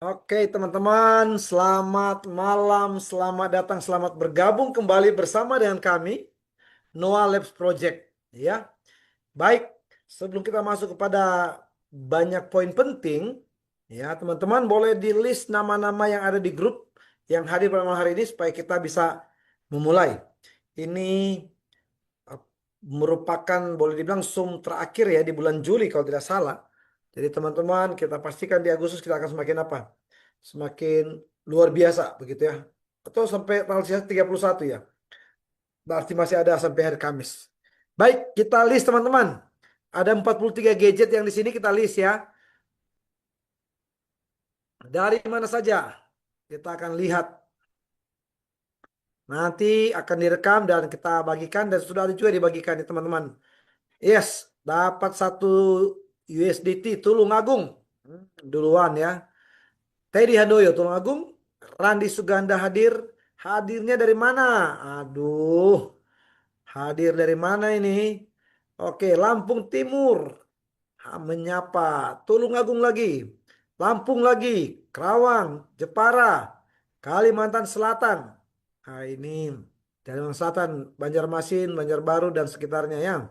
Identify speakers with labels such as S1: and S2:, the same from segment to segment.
S1: Oke, teman-teman, selamat malam, selamat datang, selamat bergabung kembali bersama dengan kami, Noah Labs Project. Ya, baik. Sebelum kita masuk kepada banyak poin penting, ya, teman-teman boleh di list nama-nama yang ada di grup yang hadir pada malam hari ini supaya kita bisa memulai. Ini eh, merupakan boleh dibilang Zoom terakhir ya di bulan Juli kalau tidak salah. Jadi teman-teman kita pastikan di Agustus kita akan semakin apa? Semakin luar biasa begitu ya. Atau sampai tanggal 31 ya. Berarti masih ada sampai hari Kamis. Baik, kita list teman-teman. Ada 43 gadget yang di sini kita list ya. Dari mana saja? Kita akan lihat. Nanti akan direkam dan kita bagikan dan sudah ada juga dibagikan ya teman-teman. Yes, dapat satu USDT Tulungagung. Duluan ya. Teddy Handoyo Tulungagung. Randi Suganda hadir. Hadirnya dari mana? Aduh, hadir dari mana ini? Oke, Lampung Timur. Menyapa. Tulungagung lagi. Lampung lagi. Kerawang. Jepara. Kalimantan Selatan. Nah ini. Kalimantan Selatan. Banjarmasin, Banjarbaru dan sekitarnya ya.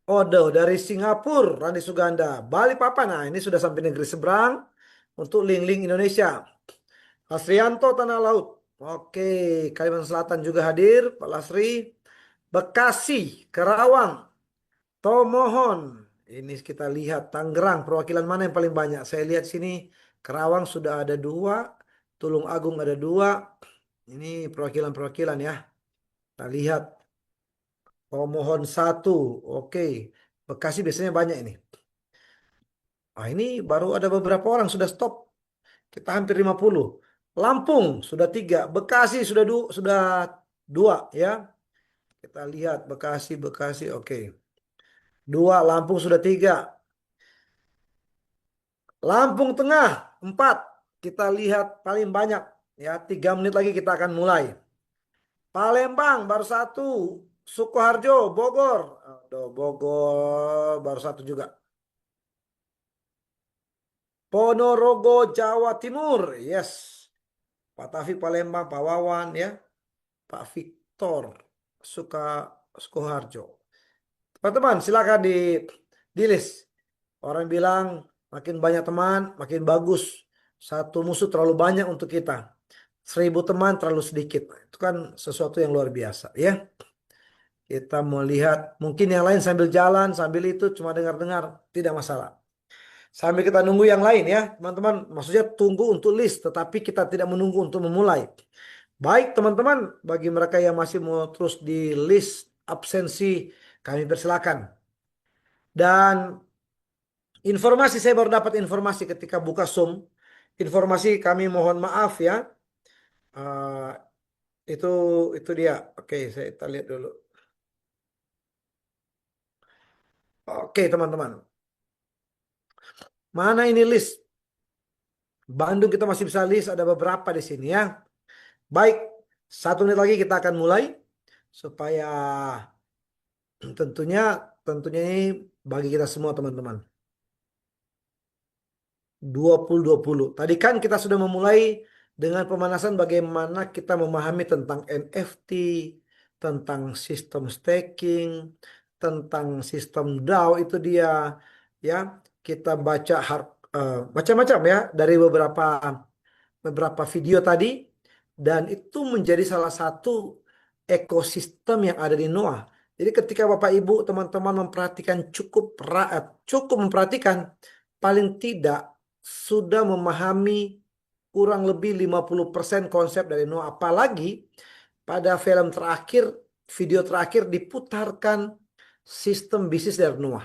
S1: Odo dari Singapura, Randi Suganda. Balikpapan, nah ini sudah sampai negeri seberang untuk link-link Indonesia. Lasrianto Tanah Laut. Oke, Kalimantan Selatan juga hadir, Pak Lasri. Bekasi, Karawang, Tomohon. Ini kita lihat Tangerang, perwakilan mana yang paling banyak? Saya lihat sini Karawang sudah ada dua, Tulung Agung ada dua. Ini perwakilan-perwakilan ya. Kita lihat Tomohon satu. Oke, Bekasi biasanya banyak ini. Ah, ini baru ada beberapa orang sudah stop. Kita hampir 50. Lampung sudah tiga. Bekasi sudah dua ya. Kita lihat Bekasi, Bekasi. Oke. Dua. Lampung sudah tiga. Lampung Tengah empat. Kita lihat paling banyak ya. 3 menit lagi kita akan mulai. Palembang baru satu. Sukoharjo, Bogor. Aduh, Bogor baru satu juga. Ponorogo, Jawa Timur. Yes. Pak Taufik Palembang, Pak Wawan ya. Pak Victor Suka Sukoharjo. Teman-teman silakan di list. Orang bilang makin banyak teman makin bagus. Satu musuh terlalu banyak untuk kita. 1.000 teman terlalu sedikit. Itu kan sesuatu yang luar biasa ya. Kita mau lihat mungkin yang lain sambil jalan sambil itu cuma dengar-dengar tidak masalah. Sambil kita nunggu yang lain ya teman-teman. Maksudnya tunggu untuk list tetapi kita tidak menunggu untuk memulai. Baik teman-teman, bagi mereka yang masih mau terus di list absensi, kami persilakan. Dan informasi saya baru dapat informasi ketika buka Zoom. Informasi kami mohon maaf ya. Eh, itu itu dia. Oke, kita lihat dulu. Oke teman-teman, mana ini list? Bandung kita masih bisa list ada beberapa di sini ya. Baik, 1 menit lagi kita akan mulai supaya tentunya tentunya ini bagi kita semua teman-teman. 2020. Tadi kan kita sudah memulai dengan pemanasan bagaimana kita memahami tentang NFT, tentang sistem staking, tentang sistem DAO itu dia ya. Kita baca macam-macam ya dari beberapa video tadi dan itu menjadi salah satu ekosistem yang ada di Noah. Jadi ketika Bapak Ibu teman-teman memperhatikan cukup memperhatikan paling tidak sudah memahami kurang lebih 50% konsep dari Noah. Apalagi pada film terakhir, video terakhir diputarkan sistem bisnis dari Noah.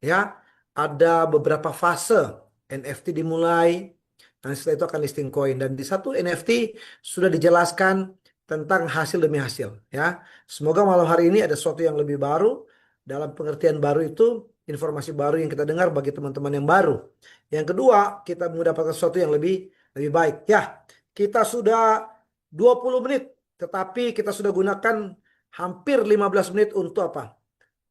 S1: Ya, ada beberapa fase NFT dimulai. Dan setelah itu akan listing koin. Dan di satu NFT sudah dijelaskan tentang hasil demi hasil. Ya, semoga malam hari ini ada sesuatu yang lebih baru. Dalam pengertian baru itu, informasi baru yang kita dengar bagi teman-teman yang baru. Yang kedua, kita mendapatkan sesuatu yang lebih baik. Ya, kita sudah 20 menit, tetapi kita sudah gunakan hampir 15 menit untuk apa?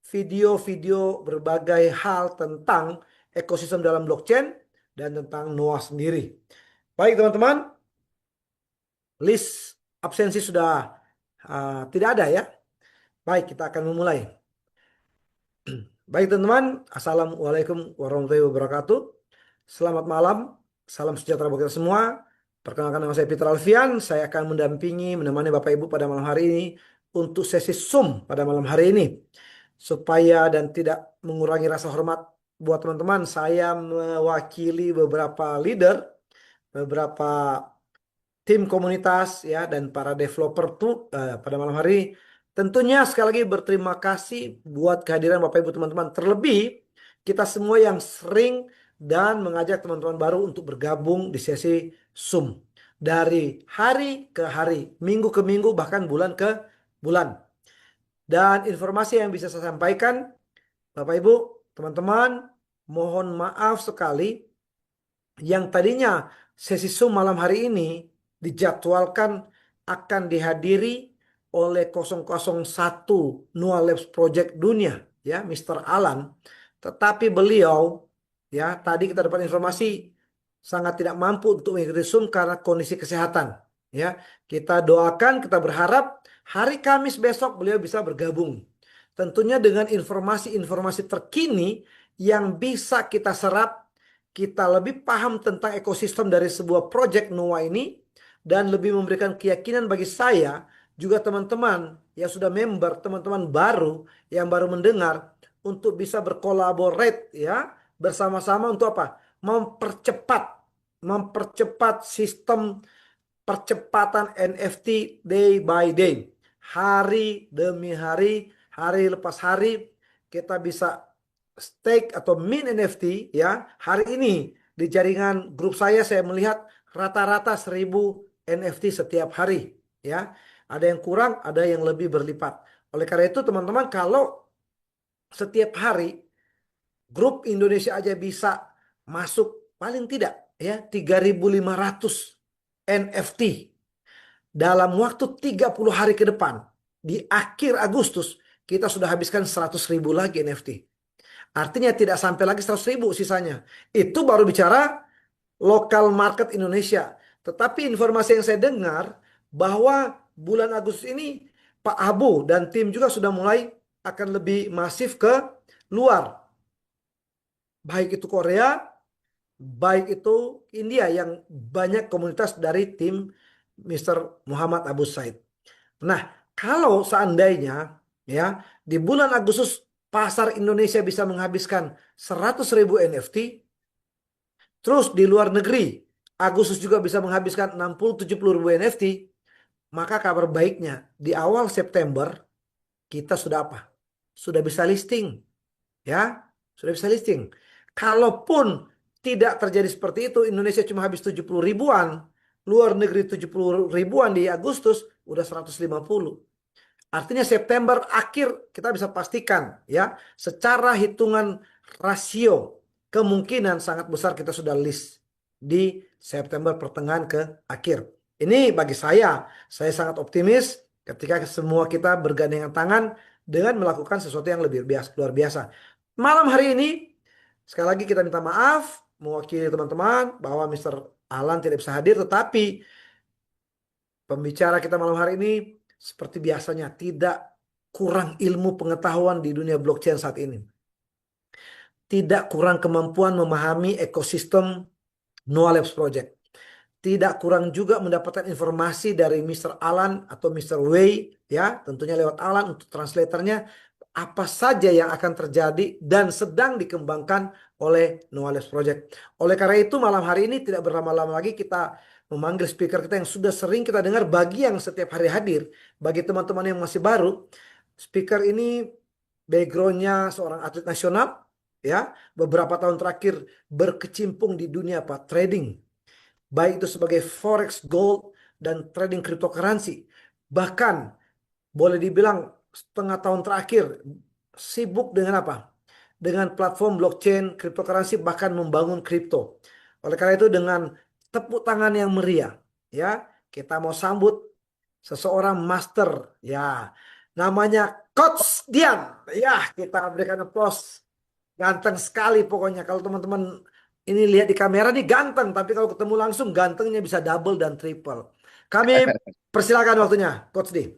S1: Video-video berbagai hal tentang ekosistem dalam blockchain, dan tentang Noah sendiri. Baik teman-teman, list absensi sudah tidak ada ya. Baik, kita akan memulai. Baik teman-teman, Assalamualaikum warahmatullahi wabarakatuh. Selamat malam, salam sejahtera bagi kita semua. Perkenalkan nama saya Peter Alfian, saya akan menemani Bapak Ibu pada malam hari ini untuk sesi Zoom pada malam hari ini. Supaya dan tidak mengurangi rasa hormat buat teman-teman, saya mewakili beberapa leader, beberapa tim komunitas ya dan para developer tuh pada malam hari ini. Tentunya sekali lagi berterima kasih buat kehadiran Bapak Ibu teman-teman. Terlebih kita semua yang sering dan mengajak teman-teman baru untuk bergabung di sesi Zoom. Dari hari ke hari, minggu ke minggu, bahkan bulan ke bulan. Dan informasi yang bisa saya sampaikan, Bapak Ibu, teman-teman, mohon maaf sekali yang tadinya sesi Zoom malam hari ini dijadwalkan akan dihadiri oleh 001 Noah Labs Project Dunia ya, Mr. Alan. Tetapi beliau ya tadi kita dapat informasi sangat tidak mampu untuk mengikuti Zoom karena kondisi kesehatan ya. Kita doakan, kita berharap hari Kamis besok beliau bisa bergabung. Tentunya dengan informasi-informasi terkini yang bisa kita serap, kita lebih paham tentang ekosistem dari sebuah project Noah ini, dan lebih memberikan keyakinan bagi saya juga teman-teman yang sudah member, teman-teman baru yang baru mendengar untuk bisa berkolaborate ya bersama-sama untuk apa? Mempercepat sistem percepatan NFT day by day. Hari demi hari, hari lepas hari kita bisa stake atau mint NFT ya. Hari ini di jaringan grup saya melihat rata-rata 1000 NFT setiap hari ya. Ada yang kurang, ada yang lebih berlipat. Oleh karena itu teman-teman, kalau setiap hari grup Indonesia aja bisa masuk paling tidak ya 3.500 NFT dalam waktu 30 hari ke depan, di akhir Agustus kita sudah habiskan 100.000 lagi NFT. Artinya tidak sampai lagi 100.000 sisanya. Itu baru bicara lokal market Indonesia. Tetapi informasi yang saya dengar bahwa bulan Agustus ini Pak Abu dan tim juga sudah mulai akan lebih masif ke luar. Baik itu Korea, baik itu India yang banyak komunitas dari tim Mr. Muhammad Abu Said. Nah, kalau seandainya ya di bulan Agustus pasar Indonesia bisa menghabiskan 100.000 NFT, terus di luar negeri Agustus juga bisa menghabiskan 60-70 ribu NFT, maka kabar baiknya di awal September kita sudah apa? Sudah bisa listing. Ya, sudah bisa listing. Kalaupun tidak terjadi seperti itu, Indonesia cuma habis 70 ribuan, luar negeri 70 ribuan di Agustus, udah 150. Artinya September akhir kita bisa pastikan ya, secara hitungan rasio kemungkinan sangat besar kita sudah list di September pertengahan ke akhir. Ini bagi saya sangat optimis ketika semua kita bergandengan tangan dengan melakukan sesuatu yang lebih biasa, luar biasa. Malam hari ini sekali lagi kita minta maaf mewakili teman-teman bahwa Mr. Alan tidak bisa hadir, tetapi pembicara kita malam hari ini seperti biasanya tidak kurang ilmu pengetahuan di dunia blockchain saat ini. Tidak kurang kemampuan memahami ekosistem Noah Labs Project. Tidak kurang juga mendapatkan informasi dari Mr. Alan atau Mr. Wei ya, tentunya lewat Alan untuk translatornya, apa saja yang akan terjadi dan sedang dikembangkan oleh Noah Labs Project. Oleh karena itu malam hari ini tidak berlama-lama lagi kita memanggil speaker kita yang sudah sering kita dengar bagi yang setiap hari hadir. Bagi teman-teman yang masih baru, speaker ini backgroundnya seorang atlet nasional ya, beberapa tahun terakhir berkecimpung di dunia trading, baik itu sebagai forex, gold, dan trading cryptocurrency. Bahkan boleh dibilang setengah tahun terakhir sibuk dengan apa? Dengan platform blockchain, cryptocurrency, bahkan membangun kripto. Oleh karena itu dengan tepuk tangan yang meriah, ya kita mau sambut seseorang master, ya namanya Coach Dian. Ya kita berikan aplaus. Ganteng sekali pokoknya. Kalau teman-teman Ini lihat di kamera nih ganteng, tapi kalau ketemu langsung gantengnya bisa double dan triple. Kami persilakan waktunya, Coach D.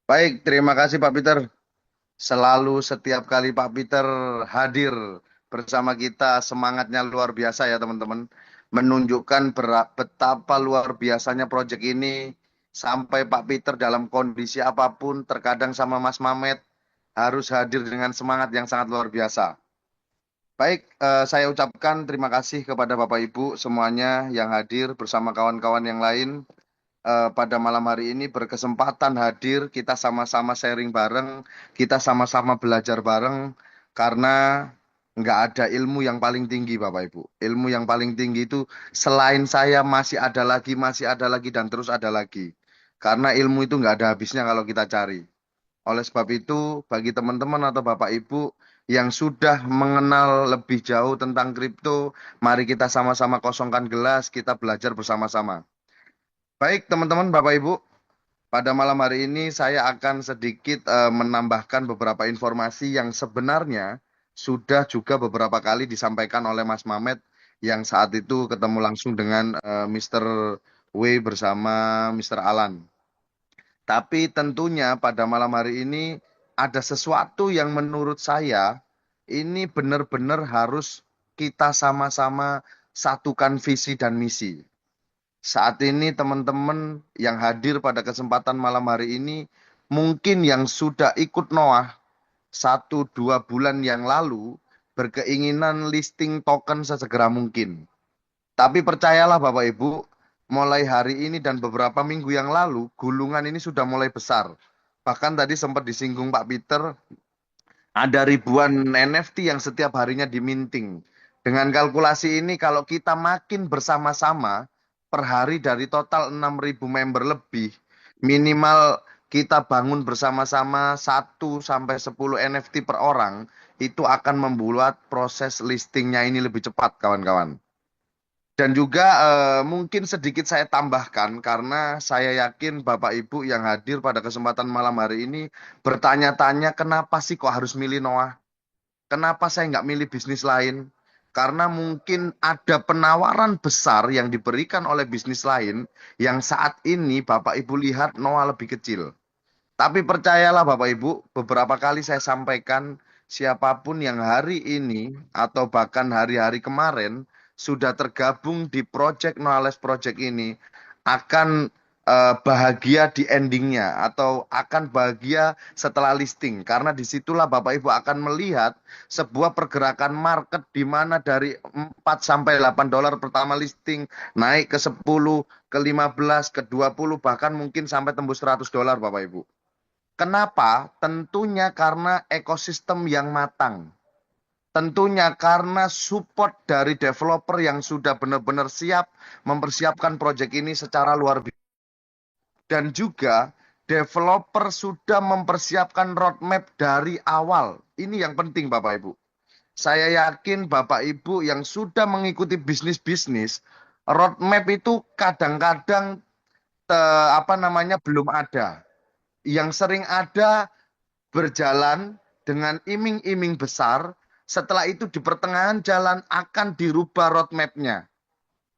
S2: Baik, terima kasih Pak Peter. Selalu setiap kali Pak Peter hadir bersama kita, semangatnya luar biasa ya teman-teman. Menunjukkan betapa luar biasanya proyek ini. Sampai Pak Peter dalam kondisi apapun, terkadang sama Mas Mamet, harus hadir dengan semangat yang sangat luar biasa. Baik, saya ucapkan terima kasih kepada Bapak Ibu semuanya yang hadir bersama kawan-kawan yang lain pada malam hari ini berkesempatan hadir, kita sama-sama sharing bareng, kita sama-sama belajar bareng, karena nggak ada ilmu yang paling tinggi, Bapak Ibu. Ilmu yang paling tinggi itu selain saya masih ada lagi, dan terus ada lagi. Karena ilmu itu nggak ada habisnya kalau kita cari. Oleh sebab itu, bagi teman-teman atau Bapak Ibu yang sudah mengenal lebih jauh tentang kripto, mari kita sama-sama kosongkan gelas, kita belajar bersama-sama. Baik, teman-teman, Bapak Ibu, pada malam hari ini saya akan sedikit menambahkan beberapa informasi yang sebenarnya sudah juga beberapa kali disampaikan oleh Mas Mamet yang saat itu ketemu langsung dengan Mr. W bersama Mr. Alan. Tapi tentunya pada malam hari ini ada sesuatu yang menurut saya ini benar-benar harus kita sama-sama satukan visi dan misi. Saat ini teman-teman yang hadir pada kesempatan malam hari ini, mungkin yang sudah ikut Noah 1-2 bulan yang lalu, berkeinginan listing token sesegera mungkin. Tapi percayalah Bapak Ibu, mulai hari ini dan beberapa minggu yang lalu, gulungan ini sudah mulai besar. Bahkan tadi sempat disinggung Pak Peter, ada ribuan NFT yang setiap harinya diminting. Dengan kalkulasi ini, kalau kita makin bersama-sama, per hari dari total 6.000 member lebih, minimal kita bangun bersama-sama 1 sampai 10 NFT per orang, itu akan membuat proses listingnya ini lebih cepat, kawan-kawan. Dan juga mungkin sedikit saya tambahkan, karena saya yakin Bapak Ibu yang hadir pada kesempatan malam hari ini bertanya-tanya kenapa sih kok harus milih Noah? Kenapa saya nggak milih bisnis lain? Karena mungkin ada penawaran besar yang diberikan oleh bisnis lain yang saat ini Bapak Ibu lihat Noah lebih kecil. Tapi percayalah Bapak Ibu, beberapa kali saya sampaikan siapapun yang hari ini atau bahkan hari-hari kemarin sudah tergabung di Project Knowledge Project ini akan bahagia di endingnya atau akan bahagia setelah listing, karena disitulah Bapak Ibu akan melihat sebuah pergerakan market di mana dari 4 sampai 8 dolar pertama listing naik ke 10, ke 15, ke 20, bahkan mungkin sampai tembus 100 dolar Bapak Ibu. Kenapa? Tentunya karena ekosistem yang matang. Tentunya karena support dari developer yang sudah benar-benar siap mempersiapkan proyek ini secara luar biasa. Dan juga developer sudah mempersiapkan roadmap dari awal. Ini yang penting Bapak Ibu. Saya yakin Bapak Ibu yang sudah mengikuti bisnis-bisnis, roadmap itu kadang-kadang belum ada. Yang sering ada berjalan dengan iming-iming besar, setelah itu di pertengahan jalan akan dirubah roadmap-nya,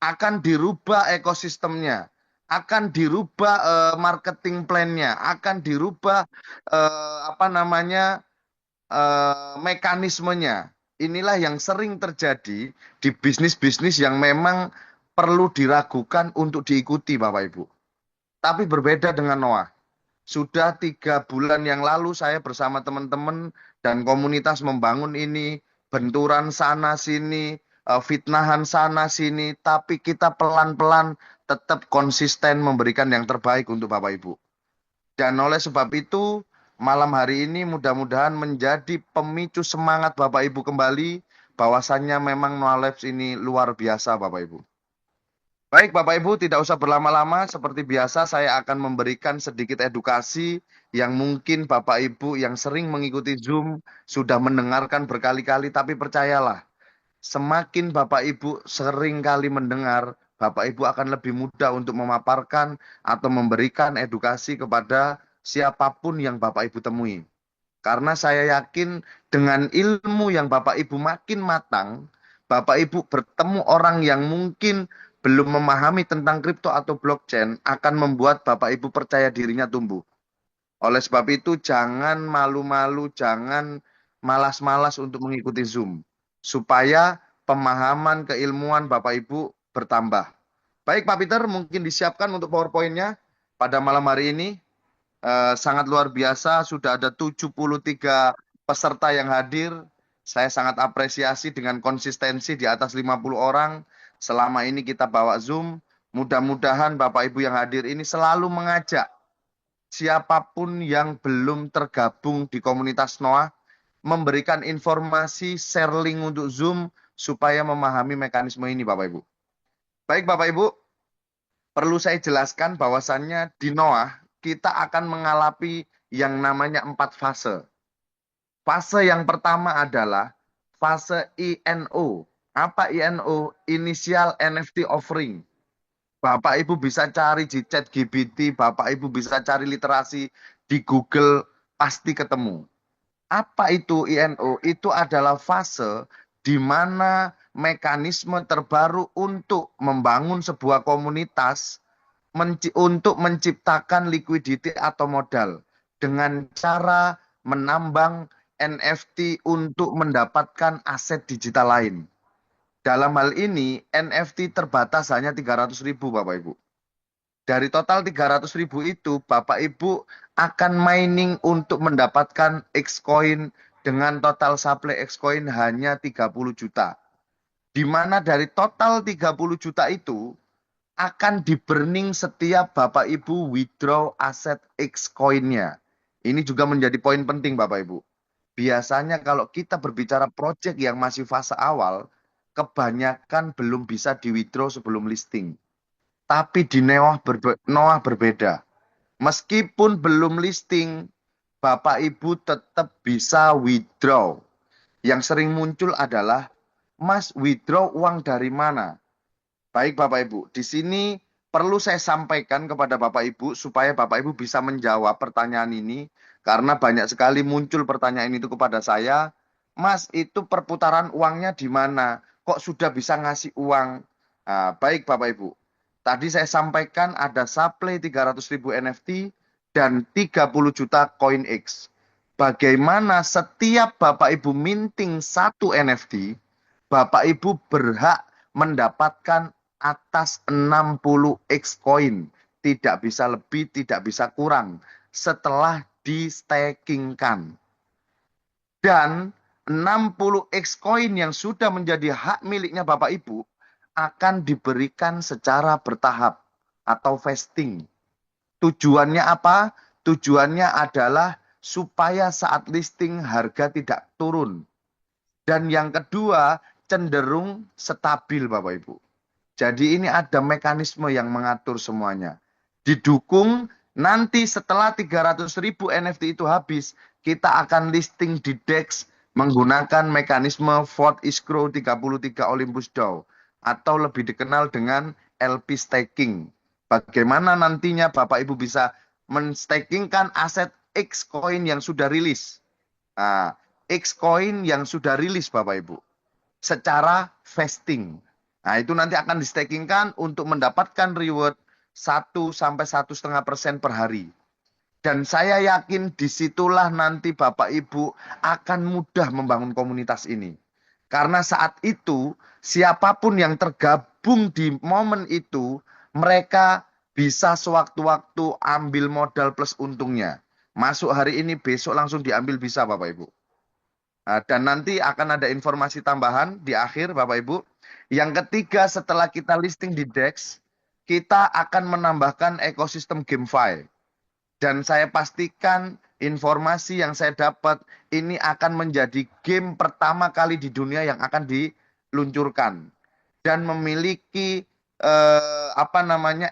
S2: akan dirubah ekosistemnya, akan dirubah marketing plan-nya, akan dirubah mekanismenya. Inilah yang sering terjadi di bisnis-bisnis yang memang perlu diragukan untuk diikuti, Bapak Ibu. Tapi berbeda dengan Noah. Sudah 3 bulan yang lalu saya bersama teman-teman dan komunitas membangun ini, benturan sana sini, fitnahan sana sini, tapi kita pelan-pelan tetap konsisten memberikan yang terbaik untuk Bapak Ibu. Dan oleh sebab itu, malam hari ini mudah-mudahan menjadi pemicu semangat Bapak Ibu kembali, bahwasannya memang Noah Labs ini luar biasa Bapak Ibu. Baik Bapak Ibu, tidak usah berlama-lama. Seperti biasa saya akan memberikan sedikit edukasi yang mungkin Bapak Ibu yang sering mengikuti Zoom sudah mendengarkan berkali-kali. Tapi percayalah, semakin Bapak Ibu sering kali mendengar, Bapak Ibu akan lebih mudah untuk memaparkan atau memberikan edukasi kepada siapapun yang Bapak Ibu temui. Karena saya yakin dengan ilmu yang Bapak Ibu makin matang, Bapak Ibu bertemu orang yang mungkin belum memahami tentang kripto atau blockchain, akan membuat Bapak Ibu percaya dirinya tumbuh. Oleh sebab itu, jangan malu-malu, jangan malas-malas untuk mengikuti Zoom, supaya pemahaman keilmuan Bapak Ibu bertambah. Baik Pak Peter, mungkin disiapkan untuk PowerPoint-nya pada malam hari ini. Sangat luar biasa, sudah ada 73 peserta yang hadir. Saya sangat apresiasi dengan konsistensi di atas 50 orang. Selama ini kita bawa Zoom. Mudah-mudahan Bapak Ibu yang hadir ini selalu mengajak siapapun yang belum tergabung di komunitas Noah, memberikan informasi, share link untuk Zoom, supaya memahami mekanisme ini Bapak Ibu. Baik Bapak Ibu, perlu saya jelaskan bahwasannya di Noah kita akan mengalami yang namanya 4 fase. Fase yang pertama adalah fase INO. Apa INO? Initial NFT Offering. Bapak Ibu bisa cari di ChatGPT, Bapak Ibu bisa cari literasi di Google, pasti ketemu. Apa itu INO? Itu adalah fase di mana mekanisme terbaru untuk membangun sebuah komunitas untuk menciptakan liquidity atau modal dengan cara menambang NFT untuk mendapatkan aset digital lain. Dalam hal ini, NFT terbatas hanya 300.000 Bapak Ibu. Dari total 300.000 itu, Bapak Ibu akan mining untuk mendapatkan Xcoin dengan total supply Xcoin hanya 30 juta. Di mana dari total 30 juta itu, akan di-burning setiap Bapak Ibu withdraw aset Xcoin-nya. Ini juga menjadi poin penting Bapak Ibu. Biasanya kalau kita berbicara project yang masih fase awal, kebanyakan belum bisa di-withdraw sebelum listing. Tapi di Noah berbeda. Meskipun belum listing, Bapak Ibu tetap bisa withdraw. Yang sering muncul adalah, Mas, withdraw uang dari mana? Baik Bapak Ibu, di sini perlu saya sampaikan kepada Bapak Ibu supaya Bapak Ibu bisa menjawab pertanyaan ini, karena banyak sekali muncul pertanyaan itu kepada saya. Mas, itu perputaran uangnya di mana? Kok sudah bisa ngasih uang? Nah, baik Bapak Ibu, tadi saya sampaikan ada supply 300.000 NFT dan 30 juta koin X. Bagaimana setiap Bapak Ibu minting satu NFT, Bapak Ibu berhak mendapatkan atas 60 X coin. Tidak bisa lebih, tidak bisa kurang. Setelah di-stakingkan. Dan 60 X coin yang sudah menjadi hak miliknya Bapak Ibu akan diberikan secara bertahap atau vesting. Tujuannya apa? Tujuannya adalah supaya saat listing harga tidak turun. Dan yang kedua, cenderung stabil Bapak Ibu. Jadi ini ada mekanisme yang mengatur semuanya. Didukung nanti setelah 300.000 NFT itu habis, kita akan listing di DEX menggunakan mekanisme Vote Escrow 33 Olympus DAO atau lebih dikenal dengan LP staking. Bagaimana nantinya Bapak Ibu bisa menstakingkan aset Xcoin yang sudah rilis. Nah, Xcoin yang sudah rilis Bapak Ibu secara vesting. Nah, itu nanti akan di-stakingkan untuk mendapatkan reward 1-1,5% per hari. Dan saya yakin disitulah nanti Bapak Ibu akan mudah membangun komunitas ini. Karena saat itu, siapapun yang tergabung di momen itu, mereka bisa sewaktu-waktu ambil modal plus untungnya. Masuk hari ini, besok langsung diambil bisa Bapak Ibu. Nah, dan nanti akan ada informasi tambahan di akhir Bapak Ibu. Yang ketiga, setelah kita listing di DEX, kita akan menambahkan ekosistem GameFi. Dan saya pastikan informasi yang saya dapat ini akan menjadi game pertama kali di dunia yang akan diluncurkan. Dan memiliki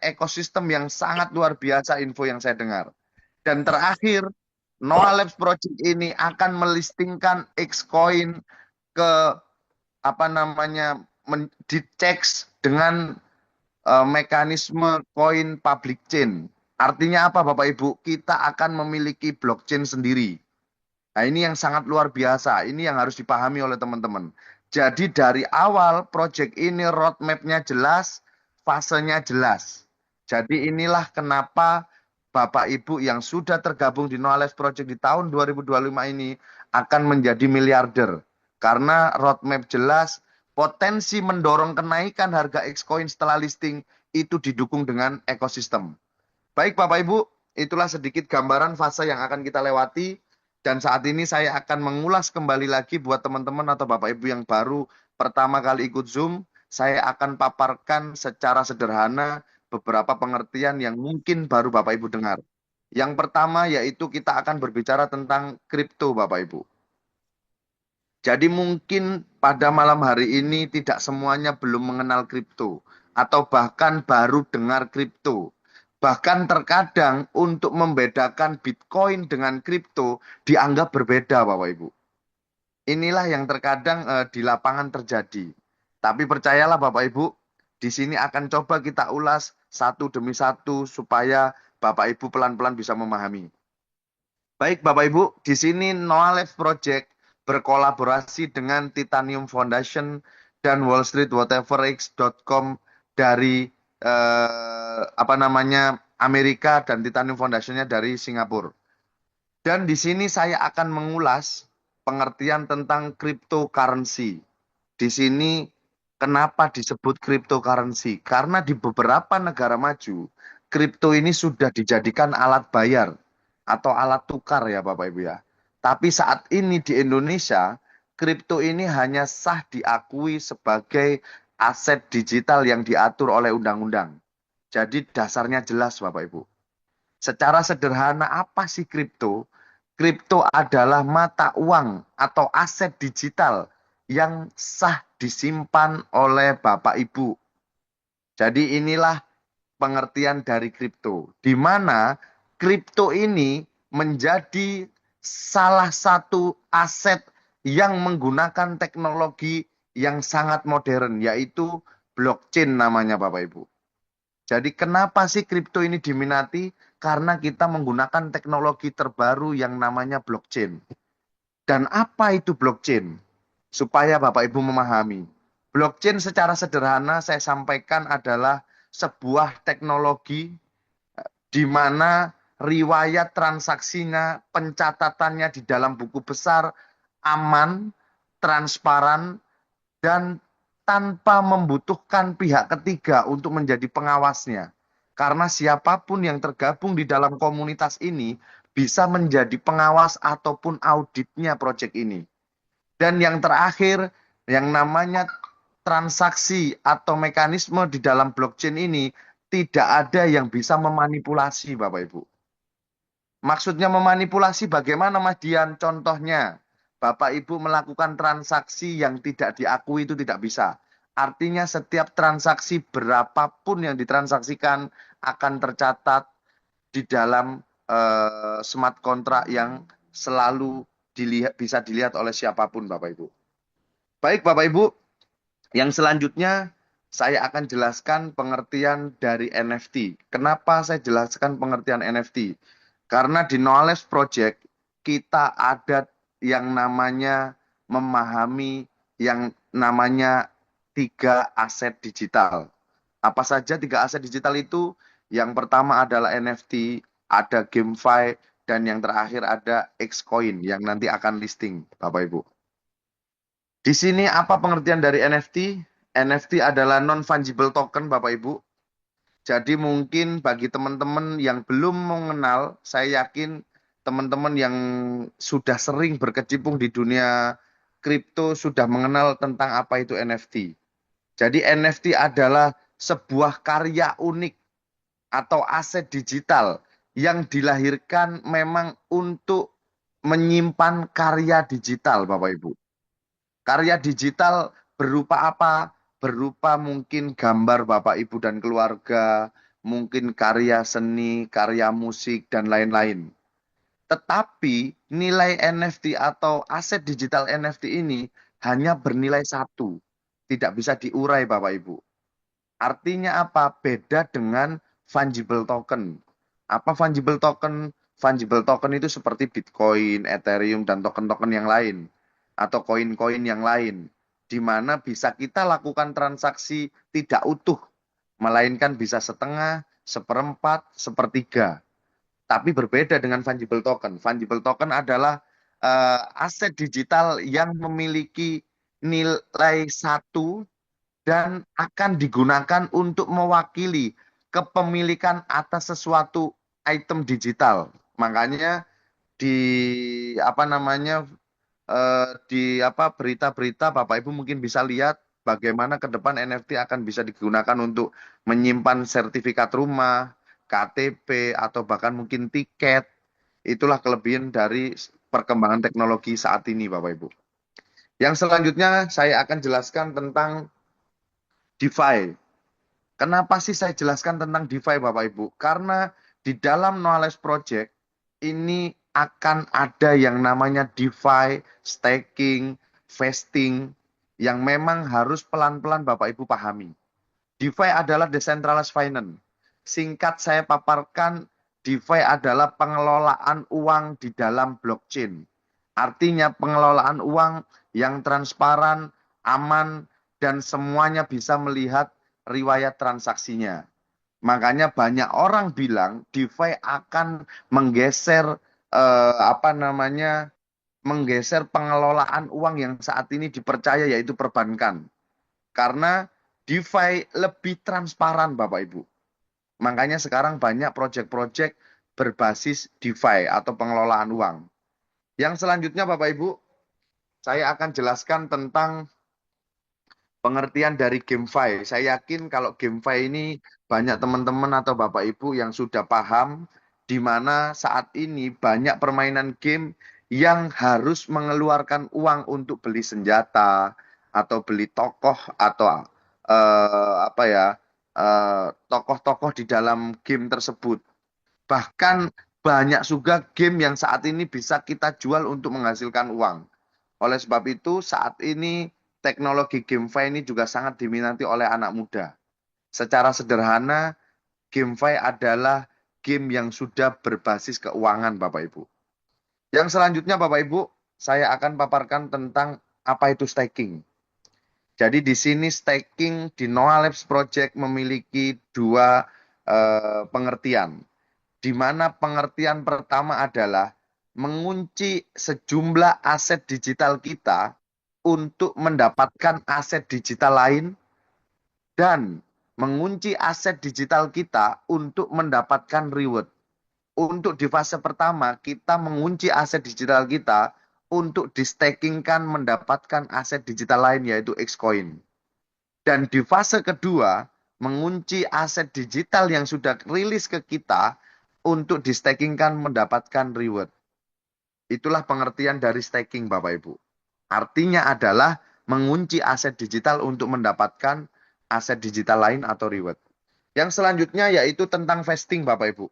S2: ekosistem yang sangat luar biasa info yang saya dengar. Dan terakhir, Noah Labs Project ini akan melistingkan Xcoin ke dicek dengan mekanisme koin public chain. Artinya apa Bapak Ibu? Kita akan memiliki blockchain sendiri. Nah, ini yang sangat luar biasa. Ini yang harus dipahami oleh teman-teman. Jadi dari awal project ini roadmap-nya jelas, fasenya jelas. Jadi inilah kenapa Bapak Ibu yang sudah tergabung di Knowledge Project di tahun 2025 ini akan menjadi miliarder. Karena roadmap jelas, potensi mendorong kenaikan harga Xcoin setelah listing itu didukung dengan ekosistem. Baik Bapak Ibu, itulah sedikit gambaran fase yang akan kita lewati. Dan saat ini saya akan mengulas kembali lagi buat teman-teman atau Bapak Ibu yang baru pertama kali ikut Zoom. Saya akan paparkan secara sederhana beberapa pengertian yang mungkin baru Bapak Ibu dengar. Yang pertama yaitu kita akan berbicara tentang kripto Bapak Ibu. Jadi mungkin pada malam hari ini tidak semuanya belum mengenal kripto atau bahkan baru dengar kripto. Bahkan terkadang untuk membedakan Bitcoin dengan kripto dianggap berbeda Bapak Ibu. Inilah yang terkadang di lapangan terjadi. Tapi percayalah Bapak Ibu, di sini akan coba kita ulas satu demi satu supaya Bapak Ibu pelan-pelan bisa memahami. Baik Bapak Ibu, di sini Knowledge Project berkolaborasi dengan Titanium Foundation dan wallstreetwhateverx.com dari Amerika dan Titanium Foundation-nya dari Singapura. Dan di sini saya akan mengulas pengertian tentang cryptocurrency. Di sini kenapa disebut cryptocurrency? Karena di beberapa negara maju, kripto ini sudah dijadikan alat bayar atau alat tukar ya Bapak Ibu ya. Tapi saat ini di Indonesia, kripto ini hanya sah diakui sebagai aset digital yang diatur oleh undang-undang. Jadi dasarnya jelas Bapak Ibu. Secara sederhana apa sih kripto? Kripto adalah mata uang atau aset digital yang sah disimpan oleh Bapak Ibu. Jadi inilah pengertian dari kripto, di mana kripto ini menjadi salah satu aset yang menggunakan teknologi yang sangat modern, yaitu blockchain namanya Bapak Ibu. Jadi kenapa sih kripto ini diminati? Karena kita menggunakan teknologi terbaru yang namanya blockchain. Dan apa itu blockchain? Supaya Bapak Ibu memahami. Blockchain secara sederhana saya sampaikan adalah sebuah teknologi di mana riwayat transaksinya, pencatatannya di dalam buku besar aman, transparan, dan tanpa membutuhkan pihak ketiga untuk menjadi pengawasnya. Karena siapapun yang tergabung di dalam komunitas ini bisa menjadi pengawas ataupun auditnya proyek ini. Dan yang terakhir, yang namanya transaksi atau mekanisme di dalam blockchain ini tidak ada yang bisa memanipulasi Bapak Ibu. Maksudnya memanipulasi bagaimana Mas Dian? Contohnya, Bapak Ibu melakukan transaksi yang tidak diakui itu tidak bisa. Artinya setiap transaksi berapapun yang ditransaksikan akan tercatat di dalam smart contract yang selalu bisa dilihat oleh siapapun Bapak Ibu. Baik Bapak Ibu, yang selanjutnya saya akan jelaskan pengertian dari NFT. Kenapa saya jelaskan pengertian NFT? Karena di Knowledge Project kita ada yang namanya memahami yang namanya 3 aset digital. Apa saja 3 aset digital itu? Yang pertama adalah NFT, ada GameFi, dan yang terakhir ada Xcoin yang nanti akan listing, Bapak Ibu. Di sini apa pengertian dari NFT? NFT adalah non-fungible token, Bapak Ibu. Jadi mungkin bagi teman-teman yang belum mengenal, saya yakin teman-teman yang sudah sering berkecimpung di dunia kripto sudah mengenal tentang apa itu NFT. Jadi NFT adalah sebuah karya unik atau aset digital yang dilahirkan memang untuk menyimpan karya digital, Bapak Ibu. Karya digital berupa apa? Berupa mungkin gambar Bapak Ibu dan keluarga, mungkin karya seni, karya musik, dan lain-lain. Tetapi nilai NFT atau aset digital NFT ini hanya bernilai satu. Tidak bisa diurai Bapak Ibu. Artinya apa? Beda dengan fungible token. Apa fungible token? Fungible token itu seperti Bitcoin, Ethereum, dan token-token yang lain. Atau koin-koin yang lain. di mana bisa kita lakukan transaksi tidak utuh, melainkan bisa setengah, seperempat, sepertiga. Tapi berbeda dengan fungible token. Fungible token adalah aset digital yang memiliki nilai satu dan akan digunakan untuk mewakili kepemilikan atas sesuatu item digital. Makanya di apa namanya di apa berita-berita Bapak Ibu mungkin bisa lihat bagaimana ke depan NFT akan bisa digunakan untuk menyimpan sertifikat rumah, KTP atau bahkan mungkin tiket. Itulah kelebihan dari perkembangan teknologi saat ini Bapak Ibu. Yang selanjutnya saya akan jelaskan tentang DeFi. Kenapa sih saya jelaskan tentang DeFi Bapak Ibu? Karena di dalam Knowledge Project ini akan ada yang namanya DeFi, staking, vesting yang memang harus pelan-pelan Bapak Ibu pahami. DeFi adalah decentralized finance. Singkat saya paparkan, DeFi adalah pengelolaan uang di dalam blockchain. Artinya pengelolaan uang yang transparan, aman, dan semuanya bisa melihat riwayat transaksinya. Makanya banyak orang bilang DeFi akan menggeser apa namanya menggeser pengelolaan uang yang saat ini dipercaya yaitu perbankan. Karena DeFi lebih transparan Bapak Ibu. Makanya sekarang banyak proyek-proyek berbasis DeFi atau pengelolaan uang. Yang selanjutnya Bapak Ibu, saya akan jelaskan tentang pengertian dari GameFi. Saya yakin kalau GameFi ini banyak teman-teman atau Bapak Ibu yang sudah paham di mana saat ini banyak permainan game yang harus mengeluarkan uang untuk beli senjata atau beli tokoh atau apa ya tokoh-tokoh di dalam game tersebut. Bahkan banyak juga game yang saat ini bisa kita jual untuk menghasilkan uang. Oleh sebab itu, saat ini teknologi GameFi ini juga sangat diminati oleh anak muda. Secara sederhana, GameFi adalah game yang sudah berbasis keuangan, Bapak Ibu. Yang selanjutnya, Bapak Ibu, saya akan paparkan tentang apa itu staking. Jadi di sini staking di Noah Labs Project memiliki dua pengertian. Di mana pengertian pertama adalah mengunci sejumlah aset digital kita untuk mendapatkan aset digital lain dan mengunci aset digital kita untuk mendapatkan reward. Untuk di fase pertama, kita mengunci aset digital kita untuk di-stakingkan mendapatkan aset digital lain yaitu Xcoin. Dan di fase kedua, mengunci aset digital yang sudah rilis ke kita untuk di-stakingkan mendapatkan reward. Itulah pengertian dari staking Bapak Ibu. Artinya adalah mengunci aset digital untuk mendapatkan aset digital lain atau reward. Yang selanjutnya yaitu tentang vesting Bapak Ibu.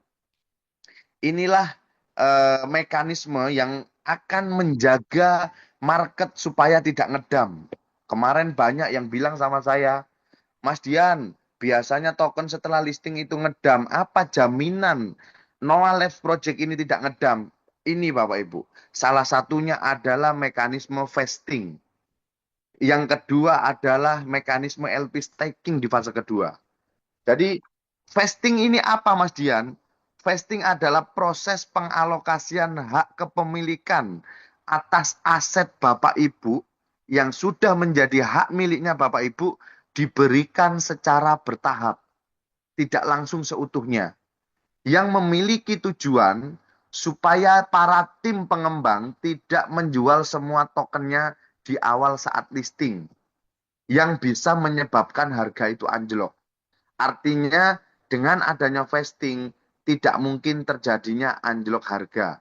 S2: Inilah mekanisme yang akan menjaga market supaya tidak ngedam. Kemarin banyak yang bilang sama saya, Mas Dian, biasanya token setelah listing itu ngedam. Apa jaminan Noah Labs Project ini tidak ngedam? Ini Bapak Ibu. Salah satunya adalah mekanisme vesting. Yang kedua adalah mekanisme LP staking di fase kedua. Jadi vesting ini apa Mas Dian? Vesting adalah proses pengalokasian hak kepemilikan atas aset Bapak Ibu yang sudah menjadi hak miliknya Bapak Ibu diberikan secara bertahap, tidak langsung seutuhnya. Yang memiliki tujuan supaya para tim pengembang tidak menjual semua tokennya di awal saat listing, yang bisa menyebabkan harga itu anjlok. Artinya dengan adanya vesting tidak mungkin terjadinya anjlok harga.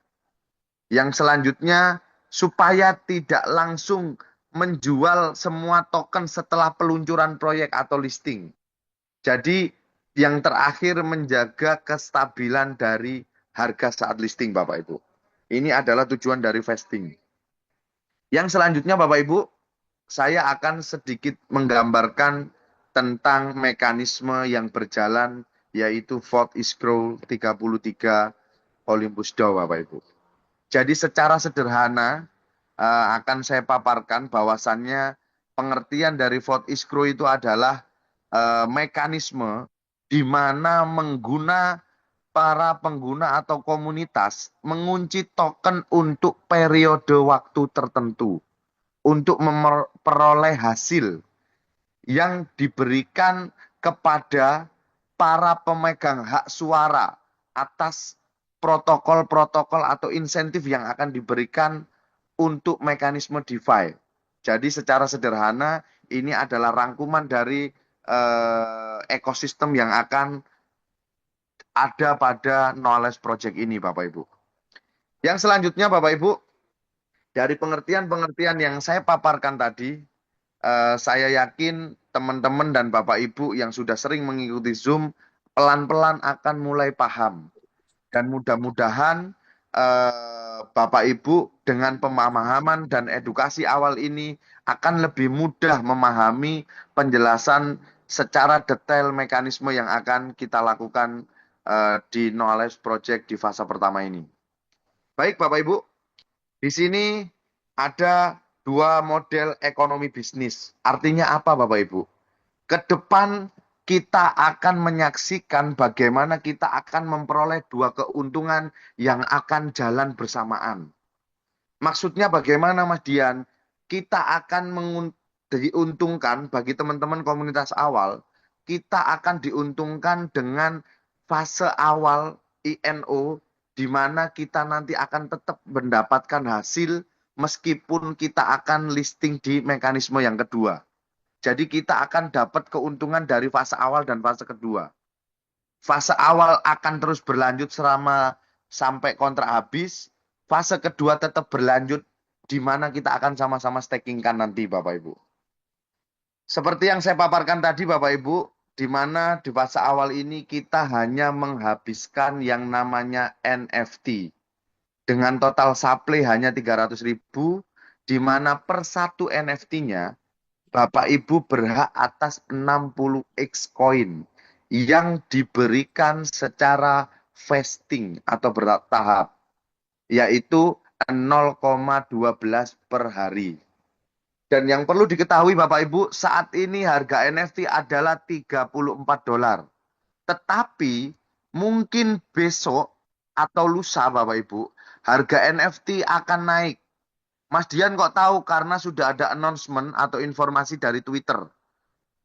S2: Yang selanjutnya supaya tidak langsung menjual semua token setelah peluncuran proyek atau listing. Jadi yang terakhir menjaga kestabilan dari harga saat listing Bapak Ibu. Ini adalah tujuan dari vesting. Yang selanjutnya Bapak Ibu, saya akan sedikit menggambarkan tentang mekanisme yang berjalan yaitu Vote Escrow 33 Olympus DAO Bapak Ibu. Jadi secara sederhana akan saya paparkan bahwasannya pengertian dari vote escrow itu adalah mekanisme di mana para pengguna atau komunitas mengunci token untuk periode waktu tertentu untuk memperoleh hasil yang diberikan kepada para pemegang hak suara atas protokol-protokol atau insentif yang akan diberikan untuk mekanisme DeFi. Jadi secara sederhana ini adalah rangkuman dari ekosistem yang akan ada pada Knowledge Project ini, Bapak Ibu. Yang selanjutnya, Bapak Ibu, dari pengertian-pengertian yang saya paparkan tadi, saya yakin teman-teman dan Bapak Ibu yang sudah sering mengikuti Zoom pelan-pelan akan mulai paham. Dan mudah-mudahan Bapak Ibu dengan pemahaman dan edukasi awal ini akan lebih mudah memahami penjelasan secara detail mekanisme yang akan kita lakukan di Knowledge Project di fase pertama ini. Baik Bapak Ibu, di sini ada dua model ekonomi bisnis. Artinya apa Bapak Ibu? Ke depan kita akan menyaksikan bagaimana kita akan memperoleh dua keuntungan yang akan jalan bersamaan. Maksudnya bagaimana Mas Dian? Kita akan diuntungkan bagi teman-teman komunitas awal, kita akan diuntungkan dengan fase awal INO, di mana kita nanti akan tetap mendapatkan hasil meskipun kita akan listing di mekanisme yang kedua. Jadi kita akan dapat keuntungan dari fase awal dan fase kedua. Fase awal akan terus berlanjut sampai kontrak habis. Fase kedua tetap berlanjut di mana kita akan sama-sama stakingkan nanti Bapak Ibu. Seperti yang saya paparkan tadi Bapak Ibu, di mana di fase awal ini kita hanya menghabiskan yang namanya NFT. Dengan total supply hanya 300.000, di mana per satu NFT-nya Bapak Ibu berhak atas 60x koin yang diberikan secara vesting atau bertahap, yaitu 0,12 per hari. Dan yang perlu diketahui Bapak Ibu, saat ini harga NFT adalah $34. Tetapi mungkin besok atau lusa Bapak Ibu, harga NFT akan naik. Mas Dian kok tahu? Karena sudah ada announcement atau informasi dari Twitter.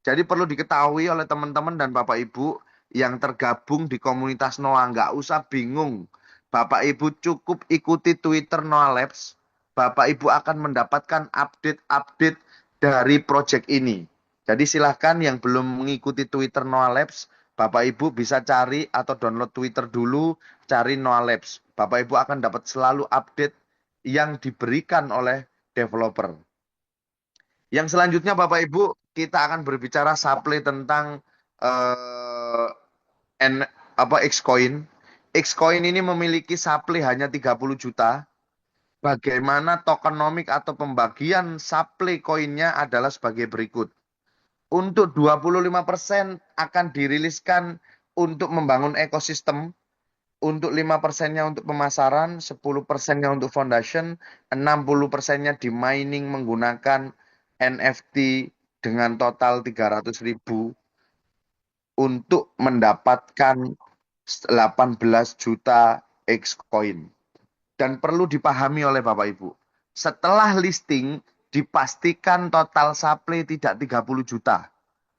S2: Jadi perlu diketahui oleh teman-teman dan Bapak Ibu yang tergabung di komunitas Noah. Nggak usah bingung. Bapak Ibu cukup ikuti Twitter Noah Labs. Bapak Ibu akan mendapatkan update-update dari project ini. Jadi silahkan yang belum mengikuti Twitter Noah Labs, Bapak Ibu bisa cari atau download Twitter dulu, cari Noah Labs. Bapak Ibu akan dapat selalu update yang diberikan oleh developer. Yang selanjutnya Bapak Ibu, kita akan berbicara supply tentang Xcoin. Xcoin ini memiliki supply hanya 30 juta. Bagaimana tokenomic atau pembagian supply koinnya adalah sebagai berikut. Untuk 25% akan diriliskan untuk membangun ekosistem. Untuk 5%-nya untuk pemasaran, 10%-nya untuk foundation, 60%-nya di mining menggunakan NFT dengan total 300.000 untuk mendapatkan 18 juta Xcoin. Dan perlu dipahami oleh Bapak Ibu, setelah listing dipastikan total supply tidak 30 juta.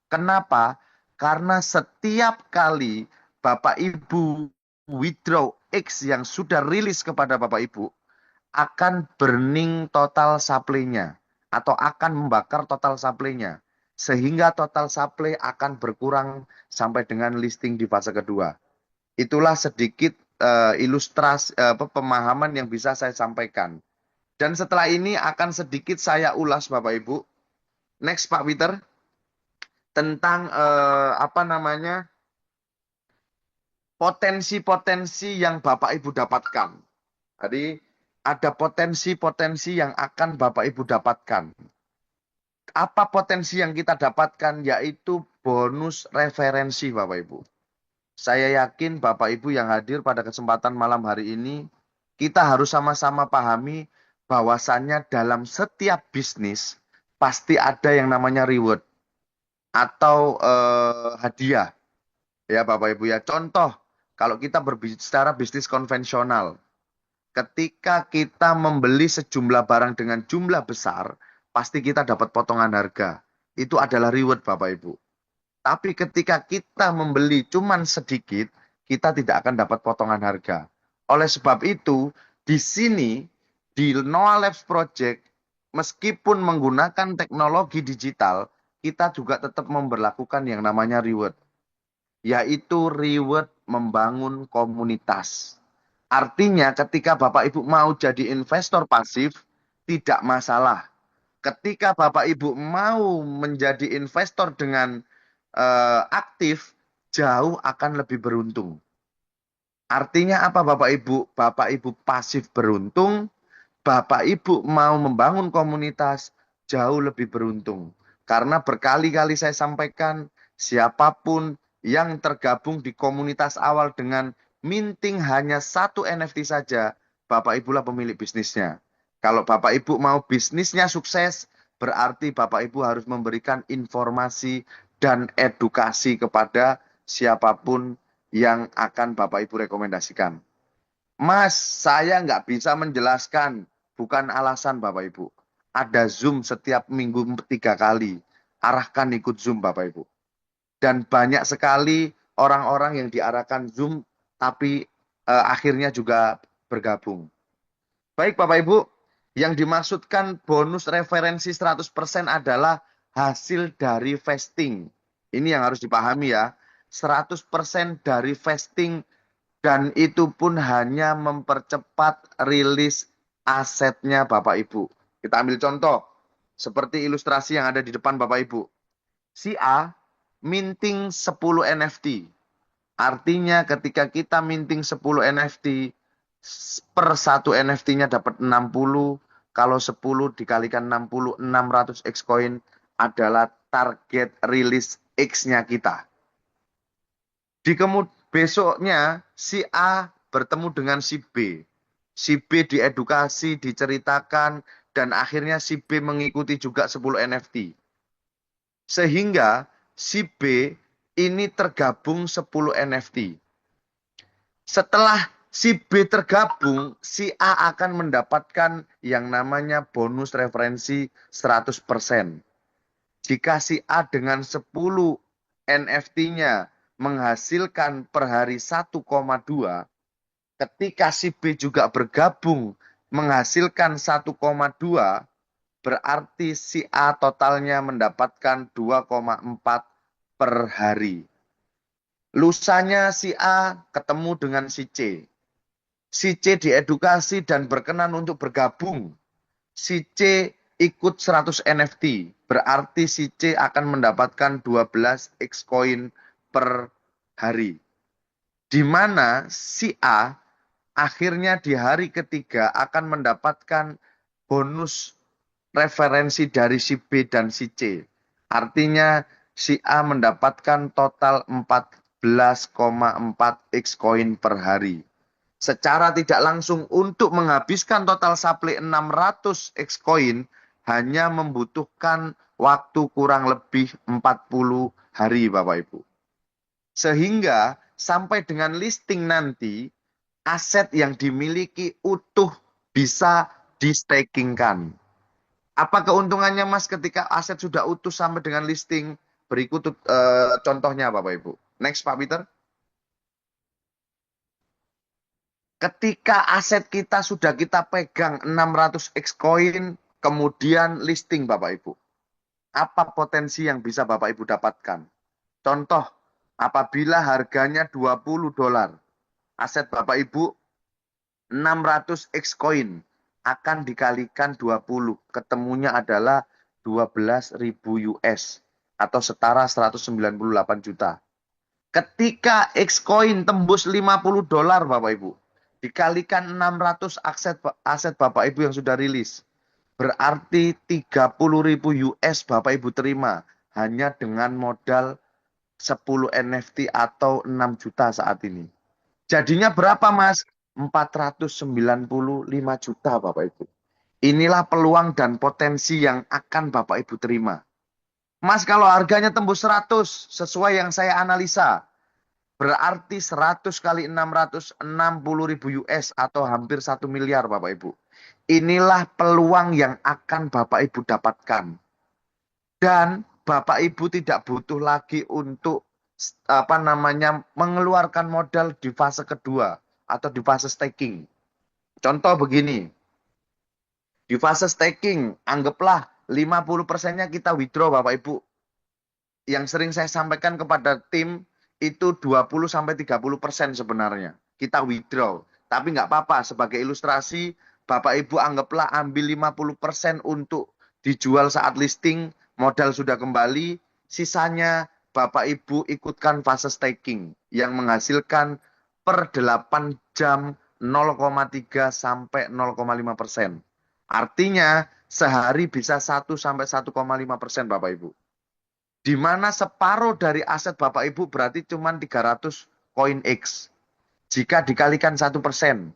S2: Kenapa? Karena setiap kali Bapak Ibu withdraw X yang sudah rilis kepada Bapak Ibu, akan burning total supply-nya atau akan membakar total supply-nya. Sehingga total supply akan berkurang sampai dengan listing di fase kedua. Itulah sedikit ilustrasi pemahaman yang bisa saya sampaikan. Dan setelah ini akan sedikit saya ulas Bapak Ibu. Next Pak Peter, tentang potensi-potensi yang Bapak Ibu dapatkan. Jadi ada potensi-potensi yang akan Bapak Ibu dapatkan. Apa potensi yang kita dapatkan? Yaitu bonus referensi Bapak Ibu. Saya yakin Bapak Ibu yang hadir pada kesempatan malam hari ini, kita harus sama-sama pahami bahwasannya dalam setiap bisnis pasti ada yang namanya reward atau hadiah. Ya Bapak Ibu ya. Contoh, kalau kita berbicara bisnis konvensional, ketika kita membeli sejumlah barang dengan jumlah besar, pasti kita dapat potongan harga. Itu adalah reward Bapak Ibu. Tapi ketika kita membeli cuman sedikit, kita tidak akan dapat potongan harga. Oleh sebab itu, di sini, di Noah Labs Project, meskipun menggunakan teknologi digital, kita juga tetap memberlakukan yang namanya reward, yaitu reward membangun komunitas. Artinya ketika Bapak Ibu mau jadi investor pasif, tidak masalah. Ketika Bapak Ibu mau menjadi investor dengan aktif, jauh akan lebih beruntung. Artinya apa Bapak Ibu? Bapak Ibu pasif beruntung, Bapak Ibu mau membangun komunitas, jauh lebih beruntung. Karena berkali-kali saya sampaikan, siapapun yang tergabung di komunitas awal dengan minting hanya satu NFT saja, Bapak Ibu lah pemilik bisnisnya. Kalau Bapak Ibu mau bisnisnya sukses, berarti Bapak Ibu harus memberikan informasi dan edukasi kepada siapapun yang akan Bapak Ibu rekomendasikan. Mas, saya nggak bisa menjelaskan. Bukan alasan Bapak Ibu. Ada Zoom setiap minggu 3 kali. Arahkan ikut Zoom Bapak Ibu. Dan banyak sekali orang-orang yang diarahkan Zoom, tapi akhirnya juga bergabung. Baik Bapak Ibu, yang dimaksudkan bonus referensi 100% adalah hasil dari vesting. Ini yang harus dipahami ya. 100% dari vesting dan itu pun hanya mempercepat rilis asetnya Bapak Ibu. Kita ambil contoh, seperti ilustrasi yang ada di depan Bapak Ibu. Si A minting 10 NFT. Artinya ketika kita minting 10 NFT, per satu NFT-nya dapat 60. Kalau 10 dikalikan 60, 600 X-Coin adalah target rilis X-nya kita. Besoknya si A bertemu dengan si B. Si B diedukasi, diceritakan, dan akhirnya si B mengikuti juga 10 NFT. Sehingga si B ini tergabung 10 NFT. Setelah si B tergabung, si A akan mendapatkan yang namanya bonus referensi 100%. Jika si A dengan 10 NFT-nya menghasilkan per hari 1,2, ketika si B juga bergabung menghasilkan 1,2, berarti si A totalnya mendapatkan 2,4 per hari. Lusanya si A ketemu dengan si C. Si C diedukasi dan berkenan untuk bergabung. Si C ikut 100 NFT. Berarti si C akan mendapatkan 12 X-Coin per hari. Di mana si A akhirnya di hari ketiga akan mendapatkan bonus referensi dari si B dan si C. Artinya si A mendapatkan total 14,4 X-Coin per hari. Secara tidak langsung untuk menghabiskan total supply 600 X-Coin hanya membutuhkan waktu kurang lebih 40 hari Bapak Ibu. Sehingga sampai dengan listing nanti, aset yang dimiliki utuh bisa di-stakingkan. Apa keuntungannya Mas ketika aset sudah utuh sampai dengan listing? Berikut contohnya Bapak Ibu. Next Pak Peter. Ketika aset kita sudah kita pegang 600 X-Coin, kemudian listing Bapak Ibu. Apa potensi yang bisa Bapak Ibu dapatkan? Contoh, apabila harganya $20, aset Bapak Ibu 600 X-Coin akan dikalikan 20. Ketemunya adalah 12.000 US atau setara 198 juta. Ketika X-Coin tembus $50 Bapak Ibu, dikalikan 600 aset Bapak Ibu yang sudah rilis, berarti 30.000 US Bapak Ibu terima hanya dengan modal 10 NFT atau 6 juta saat ini. Jadinya berapa Mas? 495 juta Bapak Ibu. Inilah peluang dan potensi yang akan Bapak Ibu terima. Mas, kalau harganya tembus 100 sesuai yang saya analisa, berarti 100 kali 660.000 US atau hampir 1 miliar Bapak Ibu. Inilah peluang yang akan Bapak Ibu dapatkan. Dan Bapak Ibu tidak butuh lagi untuk mengeluarkan modal di fase kedua atau di fase staking. Contoh begini, di fase staking anggaplah 50%-nya kita withdraw Bapak Ibu. Yang sering saya sampaikan kepada tim itu 20-30% sebenarnya. Kita withdraw. Tapi nggak apa-apa, sebagai ilustrasi, Bapak Ibu anggaplah ambil 50% untuk dijual saat listing, modal sudah kembali, sisanya Bapak Ibu ikutkan fase staking yang menghasilkan per 8 jam 0,3 sampai 0,5%. Artinya sehari bisa 1-1,5% Bapak Ibu. Di mana separuh dari aset Bapak Ibu berarti cuma 300 koin X. Jika dikalikan 1%,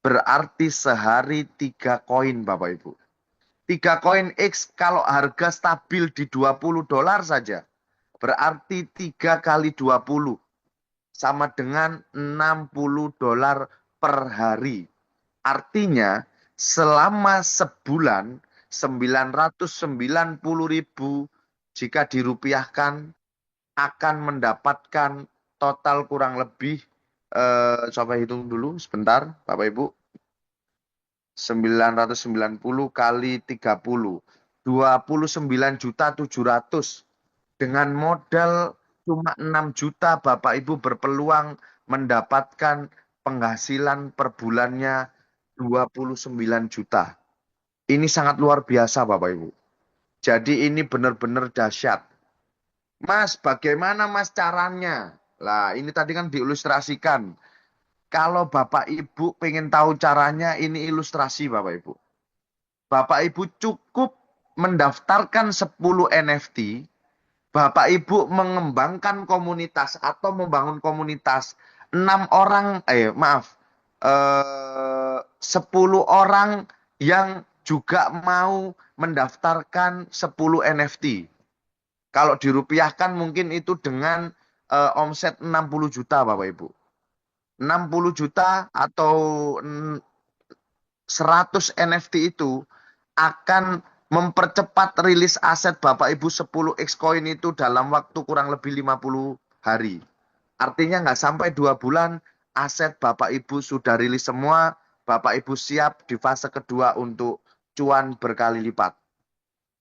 S2: berarti sehari 3 koin Bapak Ibu. 3 koin X kalau harga stabil di $20 saja, berarti 3 kali 20 sama dengan $60 per hari. Artinya selama sebulan 990.000 jika dirupiahkan akan mendapatkan total kurang lebih coba hitung dulu sebentar Bapak Ibu. 990 kali 30. 29.700.000 dengan modal cuma 6 juta Bapak Ibu berpeluang mendapatkan penghasilan per bulannya 29 juta. Ini sangat luar biasa Bapak Ibu. Jadi ini benar-benar dahsyat. Mas, bagaimana Mas caranya? Lah, ini tadi kan diilustrasikan. Kalau Bapak Ibu pengen tahu caranya, ini ilustrasi Bapak Ibu. Bapak Ibu cukup mendaftarkan 10 NFT, Bapak Ibu mengembangkan komunitas atau membangun komunitas 10 orang yang juga mau mendaftarkan 10 NFT. Kalau dirupiahkan mungkin itu dengan omset 60 juta Bapak Ibu. 60 juta atau 100 NFT itu akan mempercepat rilis aset Bapak Ibu 10 X coin itu dalam waktu kurang lebih 50 hari. Artinya nggak sampai 2 bulan aset Bapak Ibu sudah rilis semua, Bapak Ibu siap di fase kedua untuk cuan berkali lipat.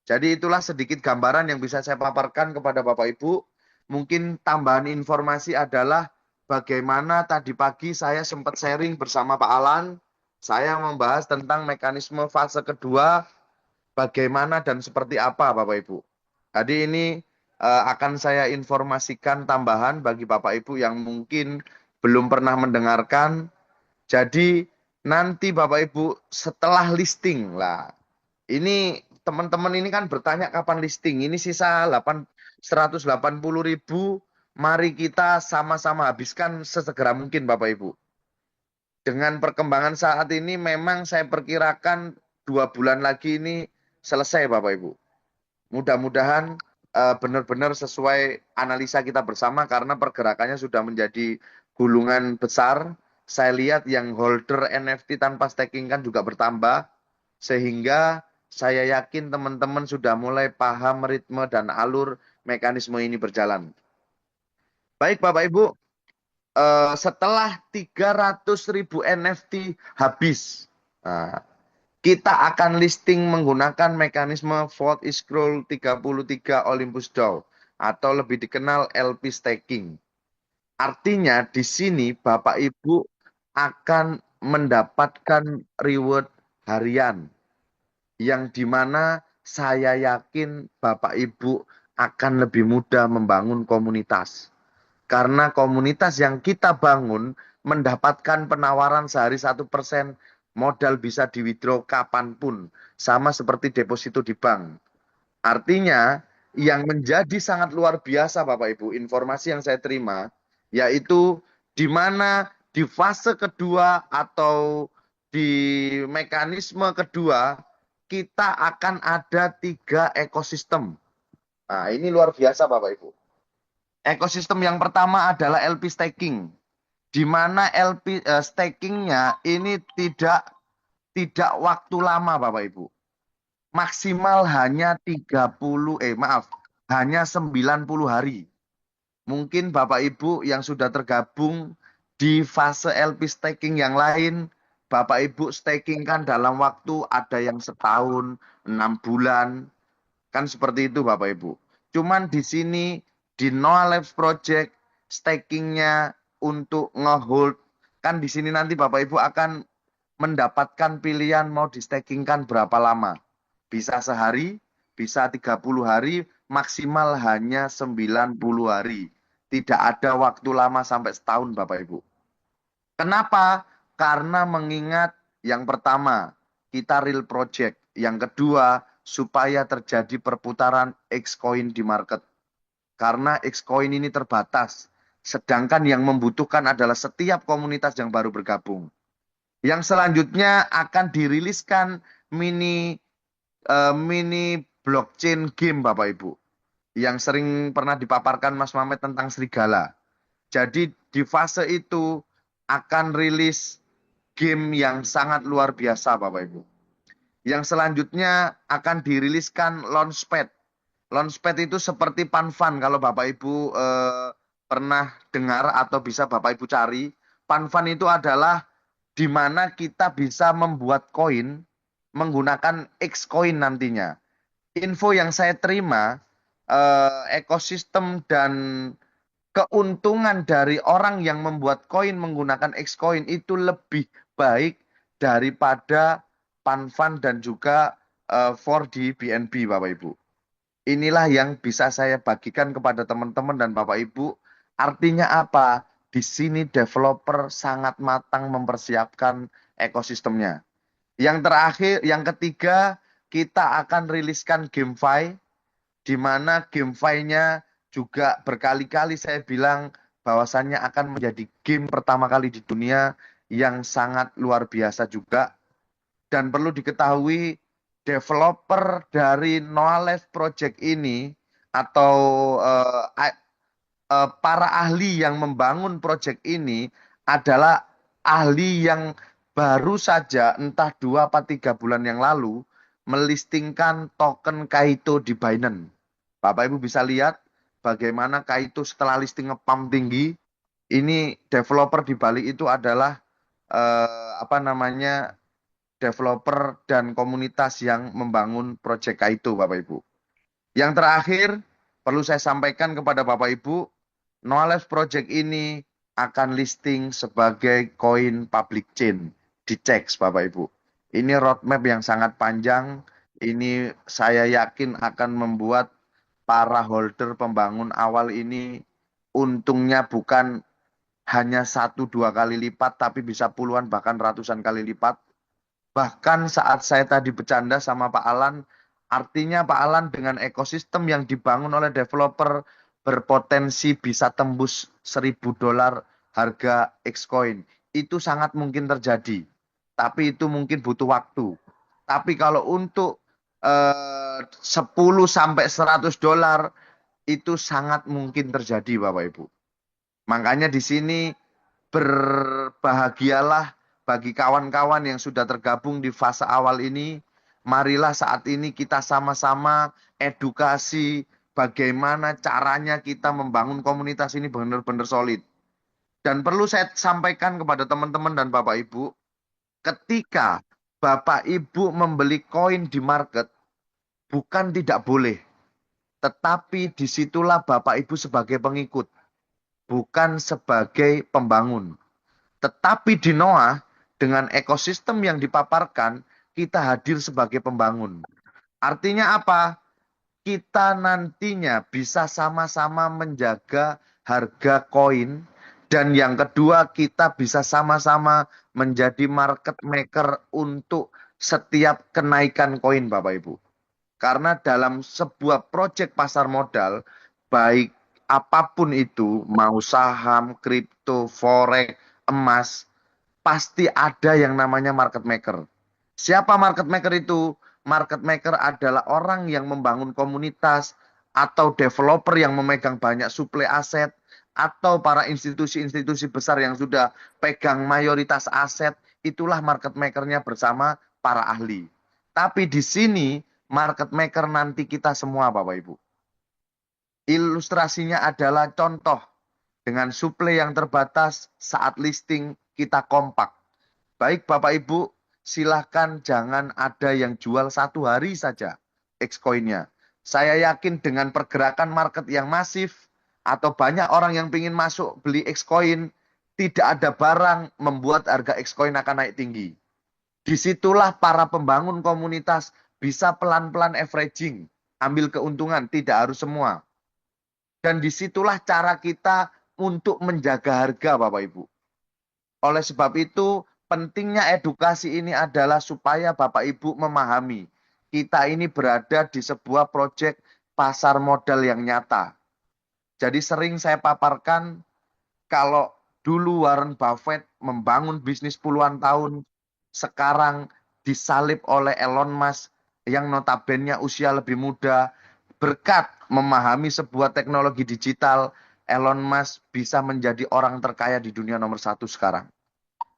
S2: Jadi itulah sedikit gambaran yang bisa saya paparkan kepada Bapak Ibu. Mungkin tambahan informasi adalah bagaimana tadi pagi saya sempat sharing bersama Pak Alan. Saya membahas tentang mekanisme fase kedua, bagaimana dan seperti apa Bapak Ibu. Tadi ini akan saya informasikan tambahan bagi Bapak Ibu yang mungkin belum pernah mendengarkan. Jadi nanti Bapak Ibu setelah listing lah, ini teman-teman ini kan bertanya kapan listing. Ini sisa 180.000. Mari kita sama-sama habiskan sesegera mungkin Bapak Ibu. Dengan perkembangan saat ini memang saya perkirakan 2 bulan lagi ini selesai Bapak Ibu. Mudah-mudahan benar-benar sesuai analisa kita bersama karena pergerakannya sudah menjadi gulungan besar. Saya lihat yang holder NFT tanpa staking kan juga bertambah. Sehingga saya yakin teman-teman sudah mulai paham ritme dan alur mekanisme ini berjalan. Baik Bapak Ibu, setelah 300.000 NFT habis, kita akan listing menggunakan mekanisme Vote is Scroll 33 Olympus DAO atau lebih dikenal LP staking. Artinya di sini Bapak Ibu akan mendapatkan reward harian yang dimana saya yakin Bapak Ibu akan lebih mudah membangun komunitas. Karena komunitas yang kita bangun mendapatkan penawaran sehari 1%, modal bisa di withdraw kapanpun. Sama seperti deposito di bank. Artinya yang menjadi sangat luar biasa Bapak Ibu, informasi yang saya terima, yaitu di mana di fase kedua atau di mekanisme kedua, kita akan ada 3 ekosistem. Nah, ini luar biasa Bapak Ibu. Ekosistem yang pertama adalah LP staking, di mana LP stakingnya ini tidak waktu lama Bapak Ibu. Maksimal hanya 90 hari. Mungkin Bapak Ibu yang sudah tergabung di fase LP staking yang lain, Bapak Ibu staking kan dalam waktu ada yang setahun, 6 bulan, kan seperti itu Bapak Ibu. Cuman di sini di Noah Labs Project stakingnya untuk ngehold, kan di sini nanti Bapak Ibu akan mendapatkan pilihan mau di stakingkan berapa lama. Bisa sehari, bisa 30 hari, maksimal hanya 90 hari. Tidak ada waktu lama sampai setahun Bapak Ibu. Kenapa? Karena mengingat yang pertama, kita real project. Yang kedua, supaya terjadi perputaran Xcoin di market. Karena Xcoin ini terbatas. Sedangkan yang membutuhkan adalah setiap komunitas yang baru bergabung. Yang selanjutnya akan diriliskan mini blockchain game Bapak Ibu. Yang sering pernah dipaparkan Mas Mamet tentang serigala. Jadi di fase itu akan rilis game yang sangat luar biasa Bapak Ibu. Yang selanjutnya akan diriliskan Launchpad. Launchpad itu seperti Panfun kalau Bapak Ibu pernah dengar atau bisa Bapak Ibu cari. Panfun itu adalah di mana kita bisa membuat koin menggunakan Xcoin nantinya. Info yang saya terima, ekosistem dan keuntungan dari orang yang membuat koin menggunakan Xcoin itu lebih baik daripada Panfun dan juga 4D BNB Bapak Ibu. Inilah yang bisa saya bagikan kepada teman-teman dan Bapak Ibu. Artinya apa? Di sini developer sangat matang mempersiapkan ekosistemnya. Yang terakhir, yang ketiga, kita akan riliskan GameFi, di mana GameFi-nya juga berkali-kali saya bilang bahwasannya akan menjadi game pertama kali di dunia yang sangat luar biasa juga. Dan perlu diketahui, developer dari Noah Labs Project ini atau para ahli yang membangun project ini adalah ahli yang baru saja entah 2 atau 3 bulan yang lalu melistingkan token Kaito di Binance. Bapak Ibu bisa lihat bagaimana Kaito setelah listing nge-pump tinggi. Ini developer di balik itu adalah apa namanya, developer dan komunitas yang membangun project Kaito Bapak Ibu. Yang terakhir perlu saya sampaikan kepada Bapak Ibu, Knowledge Project ini akan listing sebagai koin public chain. Dicek Bapak Ibu. Ini roadmap yang sangat panjang. Ini saya yakin akan membuat para holder pembangun awal ini untungnya bukan hanya 1-2 kali lipat, tapi bisa puluhan bahkan ratusan kali lipat. Bahkan saat saya tadi bercanda sama Pak Alan, artinya Pak Alan dengan ekosistem yang dibangun oleh developer berpotensi bisa tembus $1.000 harga Xcoin. Itu sangat mungkin terjadi. Tapi itu mungkin butuh waktu. Tapi kalau untuk 10 sampai $100 itu sangat mungkin terjadi Bapak Ibu. Makanya di sini berbahagialah bagi kawan-kawan yang sudah tergabung di fase awal ini. Marilah saat ini kita sama-sama edukasi bagaimana caranya kita membangun komunitas ini benar-benar solid. Dan perlu saya sampaikan kepada teman-teman dan Bapak Ibu, ketika Bapak Ibu membeli koin di market, bukan tidak boleh, tetapi disitulah Bapak Ibu sebagai pengikut, bukan sebagai pembangun. Tetapi di Noah, dengan ekosistem yang dipaparkan, kita hadir sebagai pembangun. Artinya apa? Kita nantinya bisa sama-sama menjaga harga koin, dan yang kedua kita bisa sama-sama menjadi market maker untuk setiap kenaikan koin Bapak Ibu. Karena dalam sebuah proyek pasar modal, baik apapun itu, mau saham, kripto, forex, emas, pasti ada yang namanya market maker. Siapa market maker itu? Market maker adalah orang yang membangun komunitas atau developer yang memegang banyak suplai aset atau para institusi-institusi besar yang sudah pegang mayoritas aset, itulah market makernya bersama para ahli. Tapi di sini market maker nanti kita semua Bapak Ibu. Ilustrasinya adalah contoh dengan suplai yang terbatas saat listing kita kompak. Baik Bapak Ibu, silahkan jangan ada yang jual 1 hari saja Xcoin-nya. Saya yakin dengan pergerakan market yang masif atau banyak orang yang ingin masuk beli Xcoin, tidak ada barang membuat harga Xcoin akan naik tinggi. Disitulah para pembangun komunitas bisa pelan-pelan averaging, ambil keuntungan, tidak harus semua. Dan disitulah cara kita untuk menjaga harga Bapak Ibu. Oleh sebab itu, pentingnya edukasi ini adalah supaya Bapak Ibu memahami, kita ini berada di sebuah proyek pasar modal yang nyata. Jadi sering saya paparkan, kalau dulu Warren Buffett membangun bisnis puluhan tahun, sekarang disalib oleh Elon Musk yang notabene usia lebih muda, berkat memahami sebuah teknologi digital, Elon Musk bisa menjadi orang terkaya di dunia nomor 1 sekarang.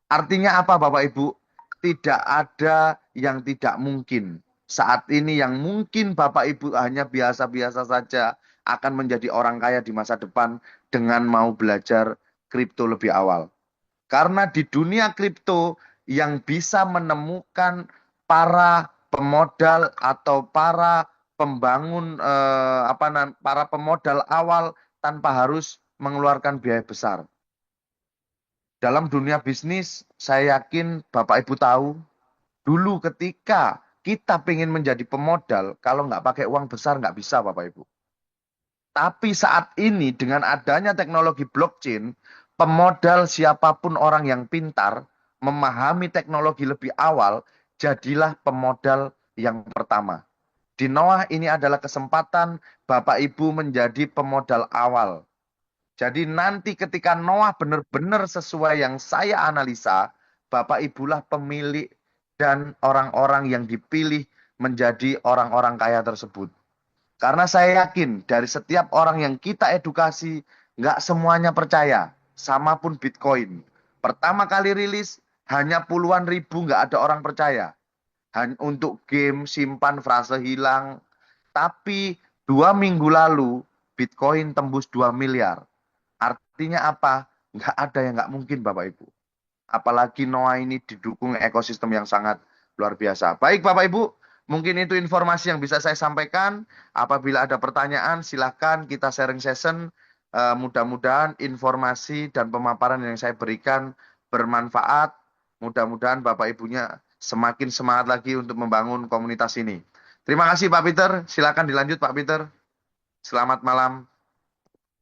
S2: Artinya apa Bapak Ibu? Tidak ada yang tidak mungkin. Saat ini yang mungkin Bapak Ibu hanya biasa-biasa saja akan menjadi orang kaya di masa depan dengan mau belajar kripto lebih awal. Karena di dunia kripto yang bisa menemukan para pemodal atau para pembangun para pemodal awal tanpa harus mengeluarkan biaya besar. Dalam dunia bisnis, saya yakin Bapak Ibu tahu, dulu ketika kita pengen menjadi pemodal, kalau nggak pakai uang besar nggak bisa Bapak Ibu. Tapi saat ini dengan adanya teknologi blockchain, pemodal siapapun orang yang pintar, memahami teknologi lebih awal, jadilah pemodal yang pertama. Di Noah ini adalah kesempatan Bapak Ibu menjadi pemodal awal. Jadi nanti ketika Noah benar-benar sesuai yang saya analisa, Bapak Ibulah pemilik dan orang-orang yang dipilih menjadi orang-orang kaya tersebut. Karena saya yakin dari setiap orang yang kita edukasi, nggak semuanya percaya. Sama pun Bitcoin. Pertama kali rilis, hanya puluhan ribu nggak ada orang percaya. Hanya untuk game, simpan, frase hilang. Tapi 2 minggu lalu, Bitcoin tembus 2 miliar. Artinya apa? Nggak ada yang nggak mungkin Bapak Ibu. Apalagi Noah ini didukung ekosistem yang sangat luar biasa. Baik Bapak Ibu, mungkin itu informasi yang bisa saya sampaikan. Apabila ada pertanyaan, silahkan kita sharing session. Mudah-mudahan informasi dan pemaparan yang saya berikan bermanfaat. Mudah-mudahan Bapak Ibunya semakin semangat lagi untuk membangun komunitas ini. Terima kasih Pak Peter. Silakan dilanjut Pak Peter. Selamat malam.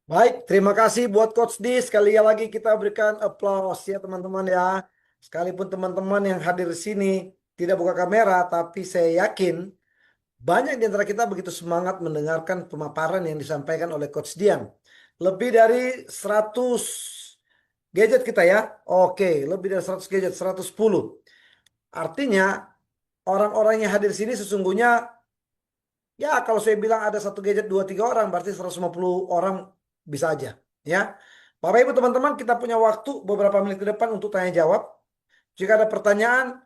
S1: Baik, terima kasih buat Coach D. Sekali lagi kita berikan aplaus ya teman-teman ya. Sekalipun teman-teman yang hadir di sini tidak buka kamera, tapi saya yakin banyak di antara kita begitu semangat mendengarkan pemaparan yang disampaikan oleh Coach Dian. Lebih dari 100 gadget kita ya. Oke, lebih dari 100 gadget, 110. Artinya orang-orang yang hadir di sini sesungguhnya ya kalau saya bilang ada satu gadget 2-3 orang berarti 150 orang bisa aja ya. Bapak Ibu teman-teman kita punya waktu beberapa menit ke depan untuk tanya jawab. Jika ada pertanyaan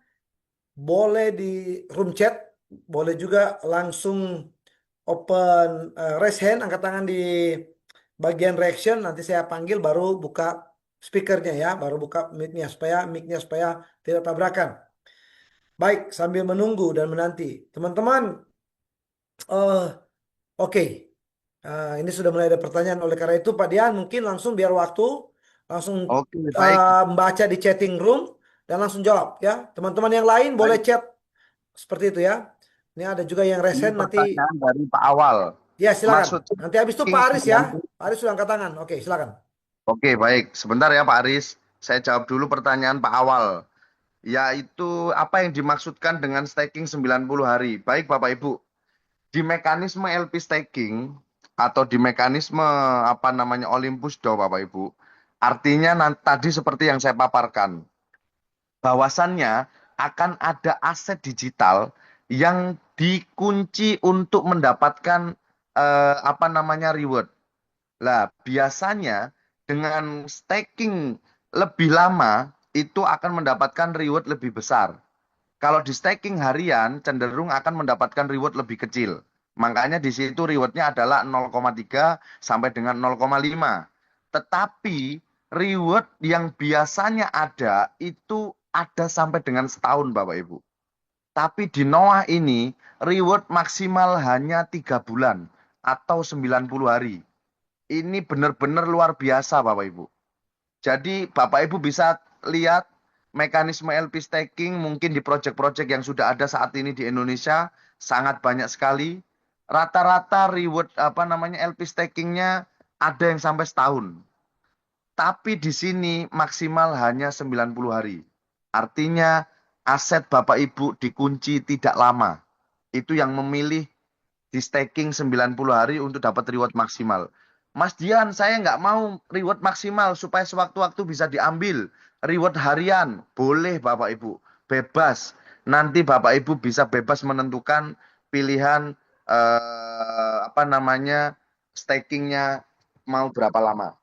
S1: boleh di room chat, boleh juga langsung open raise hand, angkat tangan di bagian reaction, nanti saya panggil baru buka speakernya ya, baru buka mic-nya supaya tidak tabrakan. Baik, sambil menunggu dan menanti. Teman-teman, eh oke. Ini sudah mulai ada pertanyaan. Oleh karena itu, Pak Dian mungkin langsung biar waktu langsung
S2: Oke, baik.
S1: membaca di chatting room dan langsung jawab ya. Teman-teman yang lain boleh
S2: Baik.
S1: chat seperti itu ya. Ini ada juga yang
S2: Ini
S1: resen nanti.
S2: pertanyaan dari Pak Awal.
S1: Ya silakan.
S2: Maksud
S1: Nanti habis itu Pak
S2: King
S1: Aris ya.
S2: 90.
S1: Pak Aris sudah angkat tangan. Oke, silakan.
S2: Oke, baik. Sebentar ya Pak Aris. Saya jawab dulu pertanyaan Pak Awal. Yaitu apa yang dimaksudkan dengan staking 90 hari. Baik Bapak Ibu. Di mekanisme LP staking atau di mekanisme Olympus DAO Bapak Ibu. Artinya tadi seperti yang saya paparkan. bahwasannya akan ada aset digital yang dikunci untuk mendapatkan apa namanya reward. Lah, biasanya dengan staking lebih lama itu akan mendapatkan reward lebih besar. Kalau di staking harian cenderung akan mendapatkan reward lebih kecil. Makanya di situ rewardnya adalah 0,3 sampai dengan 0,5. Tetapi reward yang biasanya ada itu ada sampai dengan setahun Bapak Ibu. Tapi di Noah ini reward maksimal hanya 3 bulan atau 90 hari. Ini benar-benar luar biasa Bapak Ibu. Jadi Bapak Ibu bisa lihat mekanisme LP staking mungkin di proyek-proyek yang sudah ada saat ini di Indonesia sangat banyak sekali. Rata-rata reward apa namanya LP stakingnya ada yang sampai setahun. Tapi di sini maksimal hanya 90 hari. Artinya aset Bapak Ibu dikunci tidak lama. Itu yang memilih di staking 90 hari untuk dapat reward maksimal. Mas Dian, saya nggak mau reward maksimal supaya sewaktu-waktu bisa diambil. Reward harian, boleh Bapak Ibu, bebas. Nanti Bapak Ibu bisa bebas menentukan pilihan apa namanya stakingnya mau berapa lama.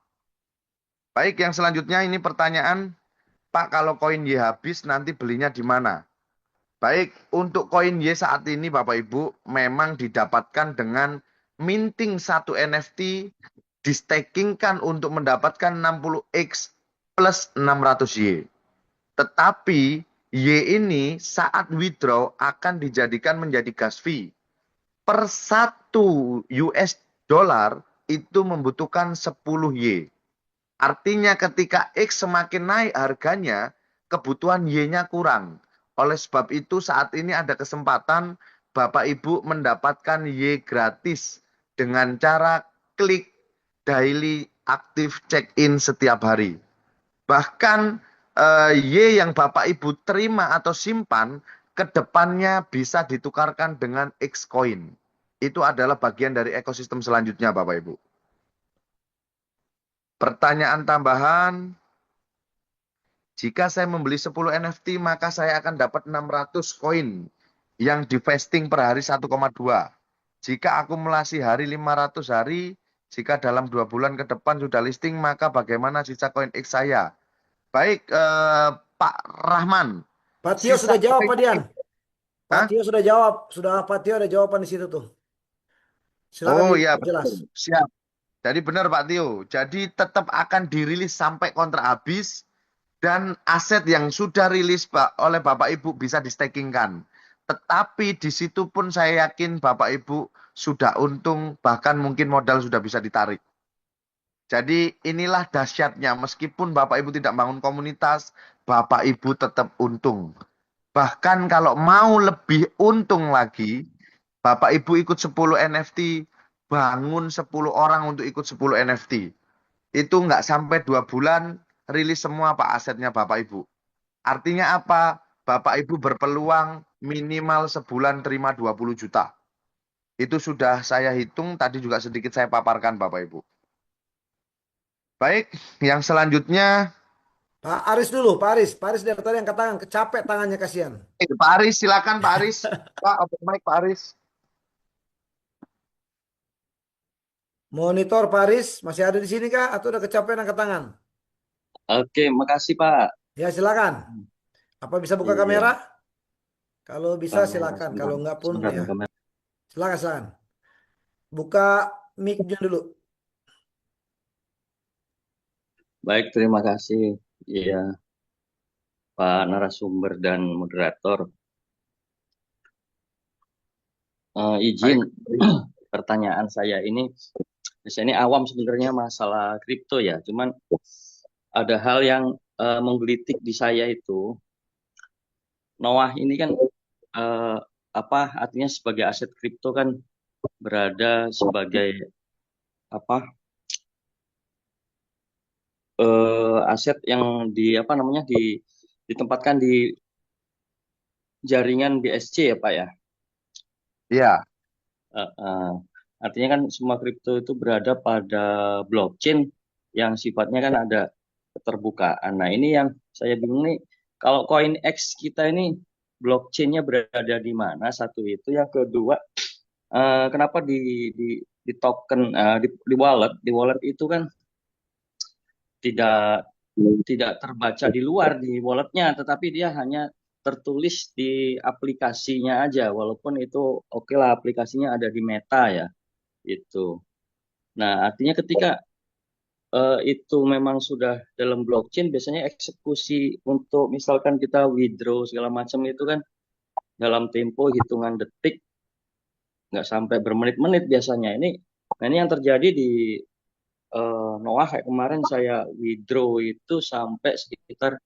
S2: Baik, yang selanjutnya ini pertanyaan, Pak, kalau koin Y habis nanti belinya di mana? Baik, untuk koin Y saat ini Bapak Ibu memang didapatkan dengan minting satu NFT di-stakingkan untuk mendapatkan 60x plus 600 Y. Tetapi Y ini saat withdraw akan dijadikan menjadi gas fee. Per 1 US dollar itu membutuhkan 10 Y. Artinya ketika X semakin naik harganya, kebutuhan Y-nya kurang. Oleh sebab itu saat ini ada kesempatan Bapak Ibu mendapatkan Y gratis dengan cara klik daily active check-in setiap hari. Bahkan Y yang Bapak Ibu terima atau simpan, ke depannya bisa ditukarkan dengan X coin. Itu adalah bagian dari ekosistem selanjutnya Bapak Ibu. Pertanyaan tambahan, jika saya membeli 10 NFT, maka saya akan dapat 600 koin yang divesting per hari 1,2. Jika akumulasi hari 500 hari, jika dalam 2 bulan ke depan sudah listing, maka bagaimana sisa koin X saya? Baik, Pak Rahman,
S1: Pak Tio
S2: sisa
S1: sudah jawab,
S2: koin
S1: Pak Dian. Pak
S2: Hah?
S1: Tio sudah jawab. Sudah Pak Tio ada jawaban di situ tuh. Silakan
S2: Oh iya,
S1: dijelas.
S2: betul. Siap. Jadi benar Pak Tio. Jadi tetap akan dirilis sampai kontrak habis. Dan aset yang sudah rilis oleh Bapak Ibu bisa di-stakingkan. Tetapi di situ pun saya yakin Bapak Ibu sudah untung, bahkan mungkin modal sudah bisa ditarik. Jadi inilah dahsyatnya, meskipun Bapak Ibu tidak bangun komunitas, Bapak Ibu tetap untung. Bahkan kalau mau lebih untung lagi, Bapak Ibu ikut 10 NFT, bangun 10 orang untuk ikut 10 NFT. Itu nggak sampai 2 bulan, rilis semua Pak asetnya Bapak Ibu. Artinya apa? Bapak Ibu berpeluang minimal sebulan terima 20 juta. Itu sudah saya hitung, tadi juga sedikit saya paparkan Bapak Ibu. Baik, yang selanjutnya,
S1: Pak Aris dulu, Pak Aris. Pak Aris dari tadi angkat tangan, kecapek tangannya kasihan.
S2: Pak Aris, silakan Pak Aris. Pak, open mic Pak Aris.
S1: Monitor Pak Aris, masih ada di sini kah? Atau udah kecapean angkat tangan?
S3: Oke, makasih Pak.
S1: Ya silakan. Apa bisa buka kamera?
S3: Iya,
S1: Kalau bisa silakan.
S3: sebentar,
S1: Kalau enggak pun
S3: sebentar
S1: ya.
S3: Bang Kamil.
S1: Silakan, silakan. Buka mic-nya dulu.
S3: Baik, terima kasih. Iya, Pak narasumber dan moderator. Izin
S2: Baik.
S3: pertanyaan saya ini awam sebenarnya masalah kripto ya. Cuman ada hal yang menggelitik di saya itu. Noah ini kan eh, apa artinya sebagai aset kripto kan berada sebagai apa aset yang apa namanya ditempatkan di jaringan BSC ya Pak ya.
S2: Iya,
S3: Eh, eh, artinya kan semua kripto itu berada pada blockchain yang sifatnya kan ada keterbukaan. Nah ini yang saya bingung nih, kalau koin X kita ini blockchain-nya berada di mana? Satu itu, yang kedua, kenapa di token, di wallet itu kan tidak tidak terbaca di luar di walletnya, tetapi dia hanya tertulis di aplikasinya aja, walaupun itu oke lah aplikasinya ada di Meta ya, itu. Nah, artinya ketika itu memang sudah dalam blockchain, biasanya eksekusi untuk misalkan kita withdraw segala macam itu kan dalam tempo hitungan detik, nggak sampai bermenit-menit biasanya. Nah ini yang terjadi di Noah, kayak kemarin saya withdraw itu sampai sekitar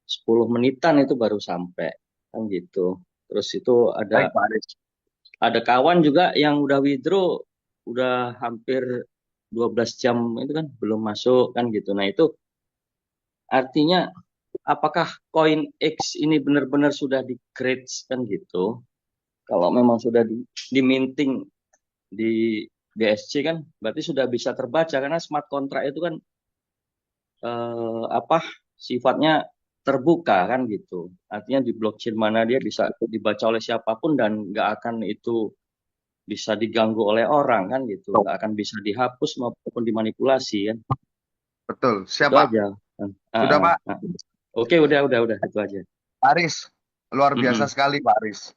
S3: 10 menitan itu baru sampai, kan gitu. Terus itu
S2: Baik, Pak Aris.
S3: ada kawan juga yang udah withdraw udah hampir 12 jam itu kan belum masuk, kan gitu. Nah itu artinya apakah koin X ini benar-benar sudah di grade kan gitu? Kalau memang sudah di minting di BSC kan berarti sudah bisa terbaca, karena smart contract itu kan apa sifatnya terbuka kan gitu. Artinya di blockchain mana dia bisa dibaca oleh siapapun dan nggak akan itu bisa diganggu oleh orang kan gitu. Nggak akan bisa dihapus maupun dimanipulasi kan.
S2: Betul. Siap,
S3: Itu
S2: Pak.
S3: aja. Ah,
S2: Sudah,
S3: ah,
S2: Pak.
S3: ah. Oke, udah itu aja.
S2: Pak Aris, luar biasa
S3: Mm-mm.
S2: sekali, Pak Aris.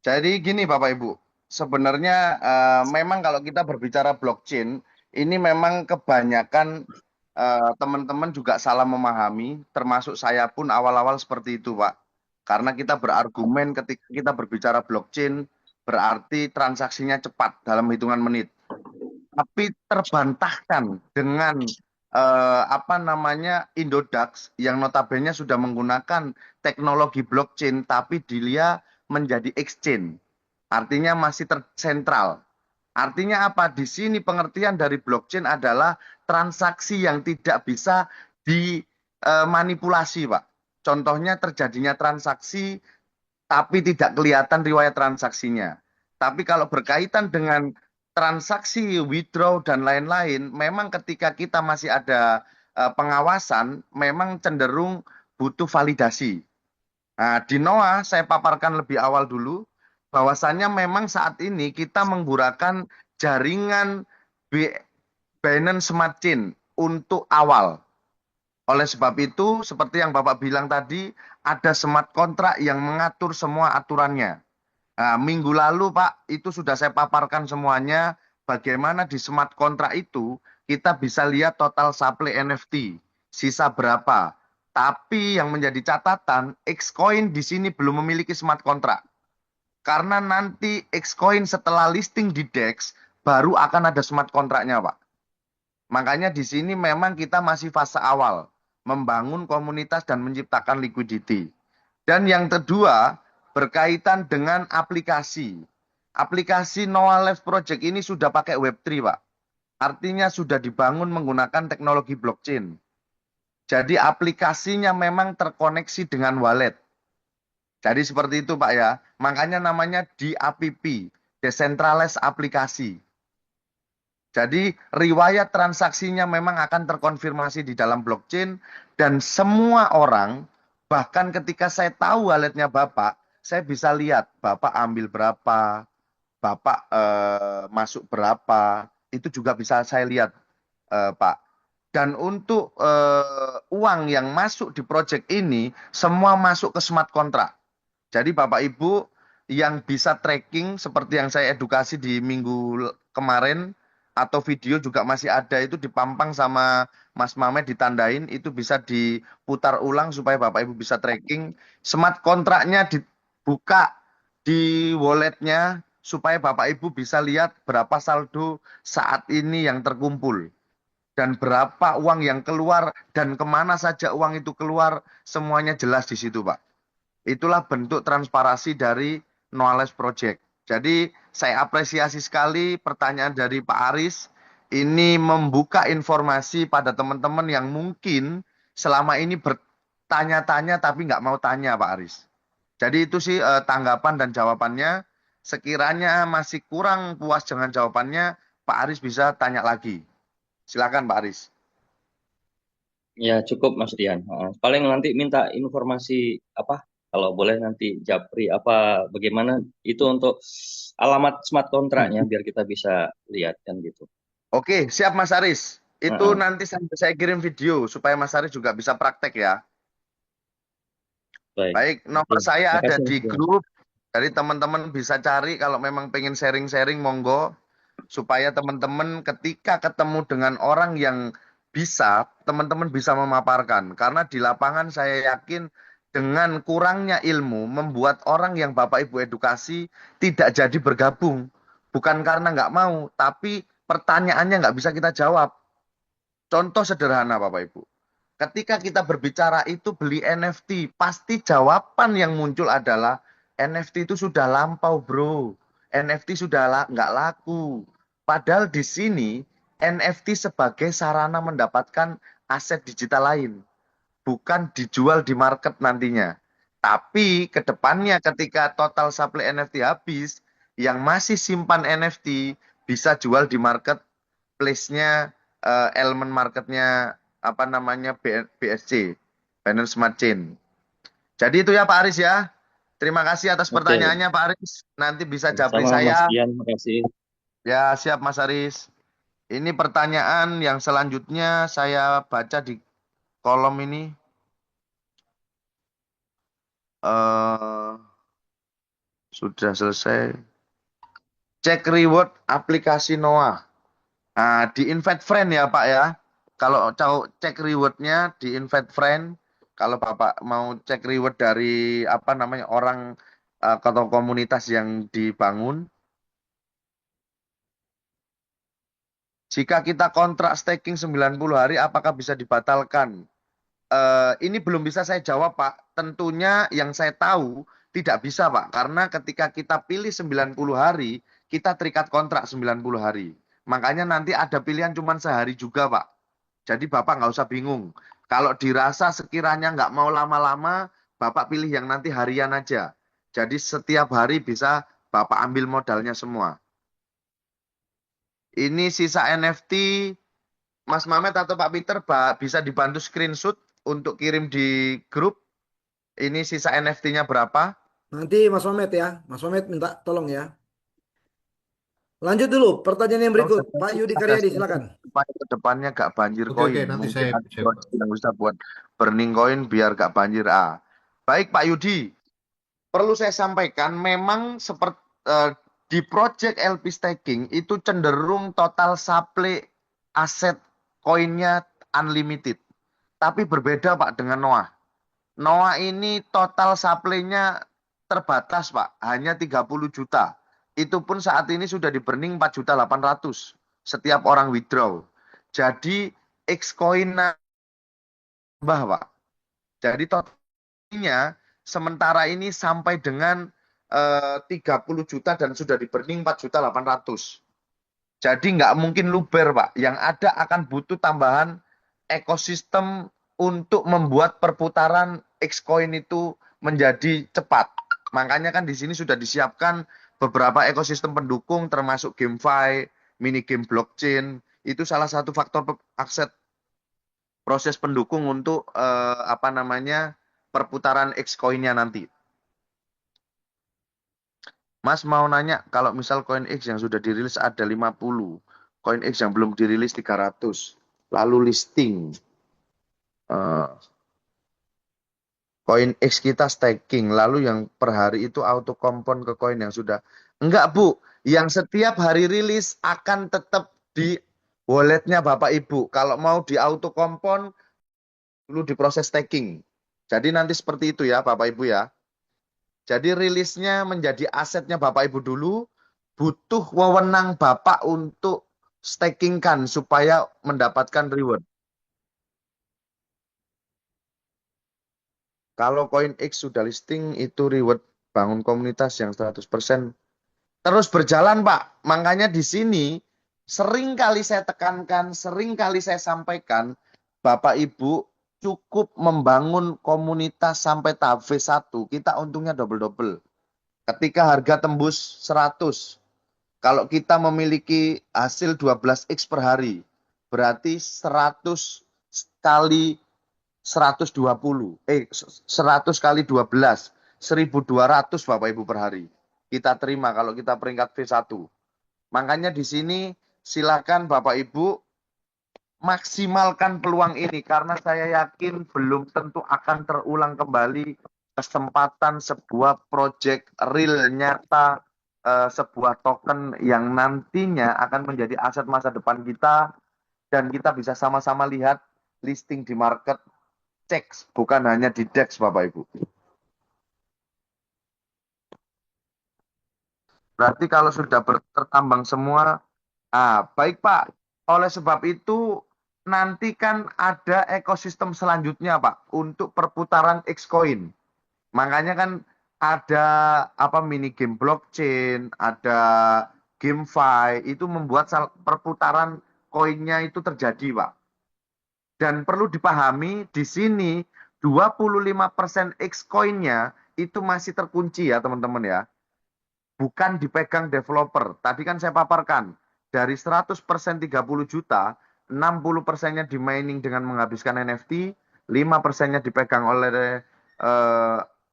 S2: Jadi gini, Bapak Ibu. Sebenarnya memang kalau kita berbicara blockchain, ini memang kebanyakan teman-teman juga salah memahami, termasuk saya pun awal-awal seperti itu, Pak. Karena kita berargumen ketika kita berbicara blockchain, berarti transaksinya cepat dalam hitungan menit. Tapi terbantahkan dengan apa namanya Indodax yang notabene sudah menggunakan teknologi blockchain, tapi dia menjadi exchange. Artinya masih tersentral. Artinya apa? Di sini pengertian dari blockchain adalah transaksi yang tidak bisa dimanipulasi, Pak. Contohnya terjadinya transaksi tapi tidak kelihatan riwayat transaksinya. Tapi kalau berkaitan dengan transaksi withdraw dan lain-lain, memang ketika kita masih ada pengawasan, memang cenderung butuh validasi. Nah, di Noah saya paparkan lebih awal dulu, bahwasannya memang saat ini kita menggunakan jaringan Binance Smart Chain untuk awal. Oleh sebab itu, seperti yang Bapak bilang tadi, ada smart contract yang mengatur semua aturannya. Nah, minggu lalu, Pak, itu sudah saya paparkan semuanya, bagaimana di smart contract itu kita bisa lihat total supply NFT, sisa berapa. Tapi yang menjadi catatan, Xcoin di sini belum memiliki smart contract. Karena nanti Xcoin setelah listing di DEX, baru akan ada smart contract-nya, Pak. Makanya di sini memang kita masih fase awal, membangun komunitas dan menciptakan liquidity. Dan yang kedua, berkaitan dengan aplikasi. Aplikasi Noah Labs Project ini sudah pakai Web3, Pak. Artinya sudah dibangun menggunakan teknologi blockchain. Jadi aplikasinya memang terkoneksi dengan wallet. Jadi seperti itu, Pak ya. Makanya namanya DAPP, Decentralized Aplikasi. Jadi riwayat transaksinya memang akan terkonfirmasi di dalam blockchain dan semua orang, bahkan ketika saya tahu walletnya Bapak, saya bisa lihat Bapak ambil berapa, Bapak masuk berapa, itu juga bisa saya lihat, Pak. Dan untuk uang yang masuk di project ini, semua masuk ke smart contract. Jadi Bapak Ibu yang bisa tracking seperti yang saya edukasi di minggu kemarin, atau video juga masih ada itu dipampang sama Mas Mamet ditandain, itu bisa diputar ulang supaya Bapak Ibu bisa tracking. Smart kontraknya dibuka di walletnya supaya Bapak Ibu bisa lihat berapa saldo saat ini yang terkumpul. Dan berapa uang yang keluar dan kemana saja uang itu keluar, semuanya jelas di situ, Pak. Itulah bentuk transparansi dari Knowledge Project. Jadi saya apresiasi sekali pertanyaan dari Pak Aris. Ini membuka informasi pada teman-teman yang mungkin selama ini bertanya-tanya tapi nggak mau tanya, Pak Aris. Jadi itu sih tanggapan dan jawabannya. Sekiranya masih kurang puas dengan jawabannya, Pak Aris bisa tanya lagi. Silakan Pak Aris.
S3: Ya cukup Mas Dian. Paling nanti minta informasi apa kalau boleh nanti Japri apa bagaimana itu untuk alamat smart kontraknya biar kita bisa lihat kan gitu.
S2: Oke, siap Mas Aris. Itu
S3: Heeh.
S2: nanti saya kirim video supaya Mas Aris juga bisa praktek ya.
S3: Baik.
S2: Baik,
S3: Oke.
S2: nomor saya ada
S3: Makasih Mas
S2: di
S3: Dian.
S2: grup. Jadi teman-teman bisa cari kalau memang pengen sharing-sharing monggo. Supaya teman-teman ketika ketemu dengan orang yang bisa, teman-teman bisa memaparkan. Karena di lapangan saya yakin dengan kurangnya ilmu membuat orang yang Bapak Ibu edukasi tidak jadi bergabung. Bukan karena nggak mau, tapi pertanyaannya nggak bisa kita jawab. Contoh sederhana Bapak Ibu. Ketika kita berbicara itu beli NFT, pasti jawaban yang muncul adalah NFT itu sudah lampau bro. NFT sudah nggak laku. Padahal di sini NFT sebagai sarana mendapatkan aset digital lain. Bukan dijual di market nantinya. Tapi ke depannya ketika total supply NFT habis, yang masih simpan NFT bisa jual di marketplace-nya, elemen marketnya apa namanya BSC, Binance Smart Chain. Jadi itu ya Pak Aris ya. Terima kasih atas
S3: Oke.
S2: pertanyaannya Pak Aris. Nanti bisa japri
S3: Sama Mas
S2: saya.
S3: Dian, makasih.
S2: Ya siap Mas Aris. Ini pertanyaan yang selanjutnya saya baca di kolom ini. eh Sudah selesai. Cek reward aplikasi Noah. Nah, di invite friend ya Pak ya. Kalau cek rewardnya di invite friend. Kalau Bapak mau cek reward dari apa namanya orang atau komunitas yang dibangun. Jika kita kontrak staking 90 hari, apakah bisa dibatalkan? Ini belum bisa saya jawab Pak. Tentunya yang saya tahu tidak bisa Pak. Karena ketika kita pilih 90 hari, kita terikat kontrak 90 hari. Makanya nanti ada pilihan cuma sehari juga Pak. Jadi Bapak nggak usah bingung. Kalau dirasa sekiranya nggak mau lama-lama, Bapak pilih yang nanti harian aja. Jadi setiap hari bisa Bapak ambil modalnya semua. Ini sisa NFT, Mas Mamet atau Pak Peter bisa dibantu screenshot untuk kirim di grup. Ini sisa NFT-nya berapa?
S1: Nanti Mas Mamet ya. Mas Mamet minta tolong ya. Lanjut dulu, pertanyaan yang
S2: Kalau
S1: berikut. Pak
S2: seperti
S1: Yudi
S2: ada
S1: Karyadi, silakan.
S2: supaya ke depannya gak banjir
S4: Oke, oke,
S2: koin.
S4: nanti
S2: Mungkin
S4: saya,
S2: ada project yang bisa buat burning koin biar gak banjir. Baik Pak Yudi, perlu saya sampaikan memang seperti di project LP staking itu cenderung total supply aset koinnya unlimited. Tapi berbeda Pak dengan Noah. Noah ini total supply-nya terbatas Pak, hanya 30 juta. Itu pun saat ini sudah di burning 4.800.000 setiap orang withdraw. Jadi Xcoin nambah Pak. Jadi totalnya sementara ini sampai dengan 30 juta dan sudah di burning 4.800.000. Jadi nggak mungkin luber Pak. Yang ada akan butuh tambahan ekosistem untuk membuat perputaran Xcoin itu menjadi cepat. Makanya kan di sini sudah disiapkan beberapa ekosistem pendukung termasuk GameFi, mini game blockchain. Itu salah satu faktor akses proses pendukung untuk apa namanya perputaran Xcoin-nya nanti. Mas mau nanya kalau misal koin X yang sudah dirilis ada 50, koin X yang belum dirilis 300, lalu listing. Koin X kita staking, lalu yang per hari itu auto kompon ke koin yang sudah. Enggak Bu, yang setiap hari rilis akan tetap di walletnya Bapak Ibu. Kalau mau di auto kompon, dulu diproses staking. Jadi nanti seperti itu ya Bapak Ibu ya. Jadi rilisnya menjadi asetnya Bapak Ibu dulu, butuh wewenang Bapak untuk stakingkan supaya mendapatkan reward. Kalau koin X sudah listing, itu reward bangun komunitas yang 100% terus berjalan, Pak. Makanya di sini sering kali saya tekankan, sering kali saya sampaikan, Bapak Ibu cukup membangun komunitas sampai tahap V1, kita untungnya double-double. Ketika harga tembus 100, kalau kita memiliki hasil 12X per hari, berarti 100 kali 120, 100 kali 12, 1.200 Bapak Ibu per hari. Kita terima kalau kita peringkat V1. Makanya di sini silakan Bapak Ibu maksimalkan peluang ini karena saya yakin belum tentu akan terulang kembali kesempatan sebuah project real nyata, sebuah token yang nantinya akan menjadi aset masa depan kita dan kita bisa sama-sama lihat listing di market CEX, bukan hanya di DEX Bapak Ibu. Berarti kalau sudah tertambang semua, baik Pak. Oleh sebab itu nanti kan ada ekosistem selanjutnya Pak untuk perputaran Xcoin. Makanya kan ada mini game blockchain, ada GameFi, itu membuat perputaran koinnya itu terjadi Pak. Dan perlu dipahami di sini 25% Xcoin-nya itu masih terkunci ya teman-teman ya. Bukan dipegang developer. Tadi kan saya paparkan, dari 100% 30 juta, 60%-nya di mining dengan menghabiskan NFT, 5%-nya dipegang oleh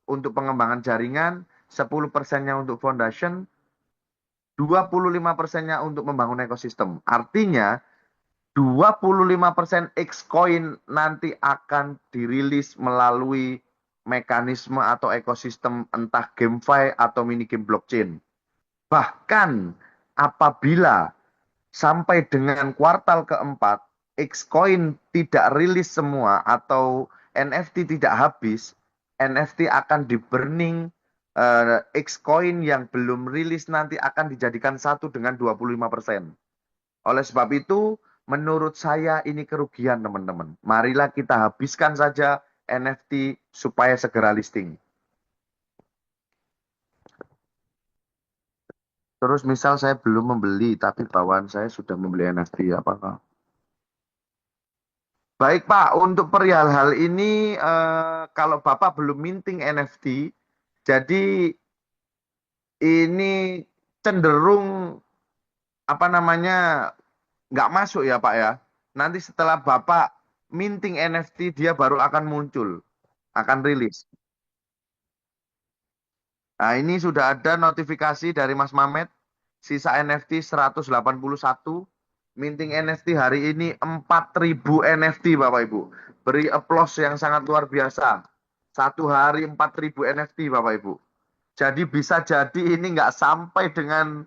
S2: untuk pengembangan jaringan, 10%-nya untuk foundation, 25%-nya untuk membangun ekosistem. Artinya, 25% Xcoin nanti akan dirilis melalui mekanisme atau ekosistem entah GameFi atau mini game blockchain. Bahkan apabila sampai dengan kuartal keempat Xcoin tidak rilis semua atau NFT tidak habis, NFT akan di burning, Xcoin yang belum rilis nanti akan dijadikan satu dengan 25%. Oleh sebab itu, menurut saya ini kerugian teman-teman. Marilah kita habiskan saja NFT supaya segera listing. Terus misal saya belum membeli, tapi bawaan saya sudah membeli NFT, apakah? Baik Pak, untuk perihal hal ini, kalau Bapak belum minting NFT, jadi ini cenderung nggak masuk ya Pak ya. Nanti setelah Bapak minting NFT, dia baru akan muncul, akan rilis. Nah, ini sudah ada notifikasi dari Mas Mamet, sisa NFT 181, minting NFT hari ini 4.000 NFT Bapak Ibu. Beri applause yang sangat luar biasa. Satu hari 4.000 NFT Bapak Ibu. Jadi bisa jadi ini nggak sampai dengan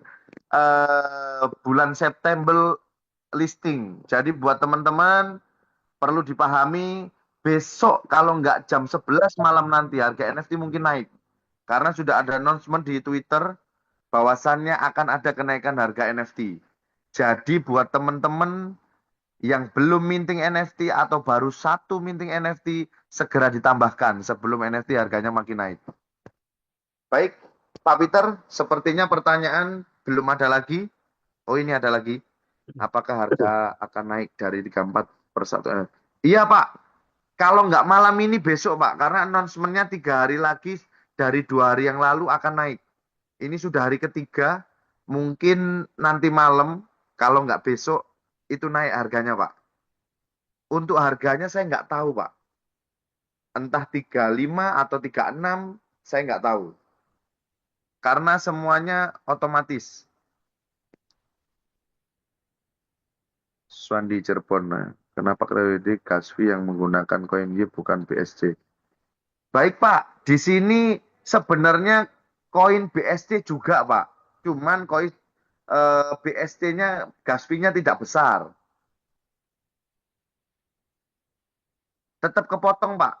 S2: bulan September listing. Jadi buat teman-teman perlu dipahami besok kalau nggak jam 11 malam nanti harga NFT mungkin naik. Karena sudah ada announcement di Twitter bahwasannya akan ada kenaikan harga NFT. Jadi buat teman-teman yang belum minting NFT atau baru satu minting NFT, segera ditambahkan sebelum NFT harganya makin naik. Baik, Pak Peter, sepertinya pertanyaan belum ada lagi. Oh, ini ada lagi. Apakah harga akan naik dari 34 per 1? Iya Pak, kalau nggak malam ini besok Pak, karena announcement-nya 3 hari lagi dari 2 hari yang lalu akan naik. Ini sudah hari ketiga, mungkin nanti malam, kalau nggak besok, itu naik harganya Pak. Untuk harganya saya nggak tahu Pak. Entah 35 atau 36, saya nggak tahu. Karena semuanya otomatis. Swandi Cirebon, kenapa kredit Kasvi yang menggunakan koin Y bukan BSC? Baik Pak, di sini sebenarnya koin BSC juga Pak. Cuman koin BSC-nya, gas fee-nya tidak besar. Tetap kepotong Pak.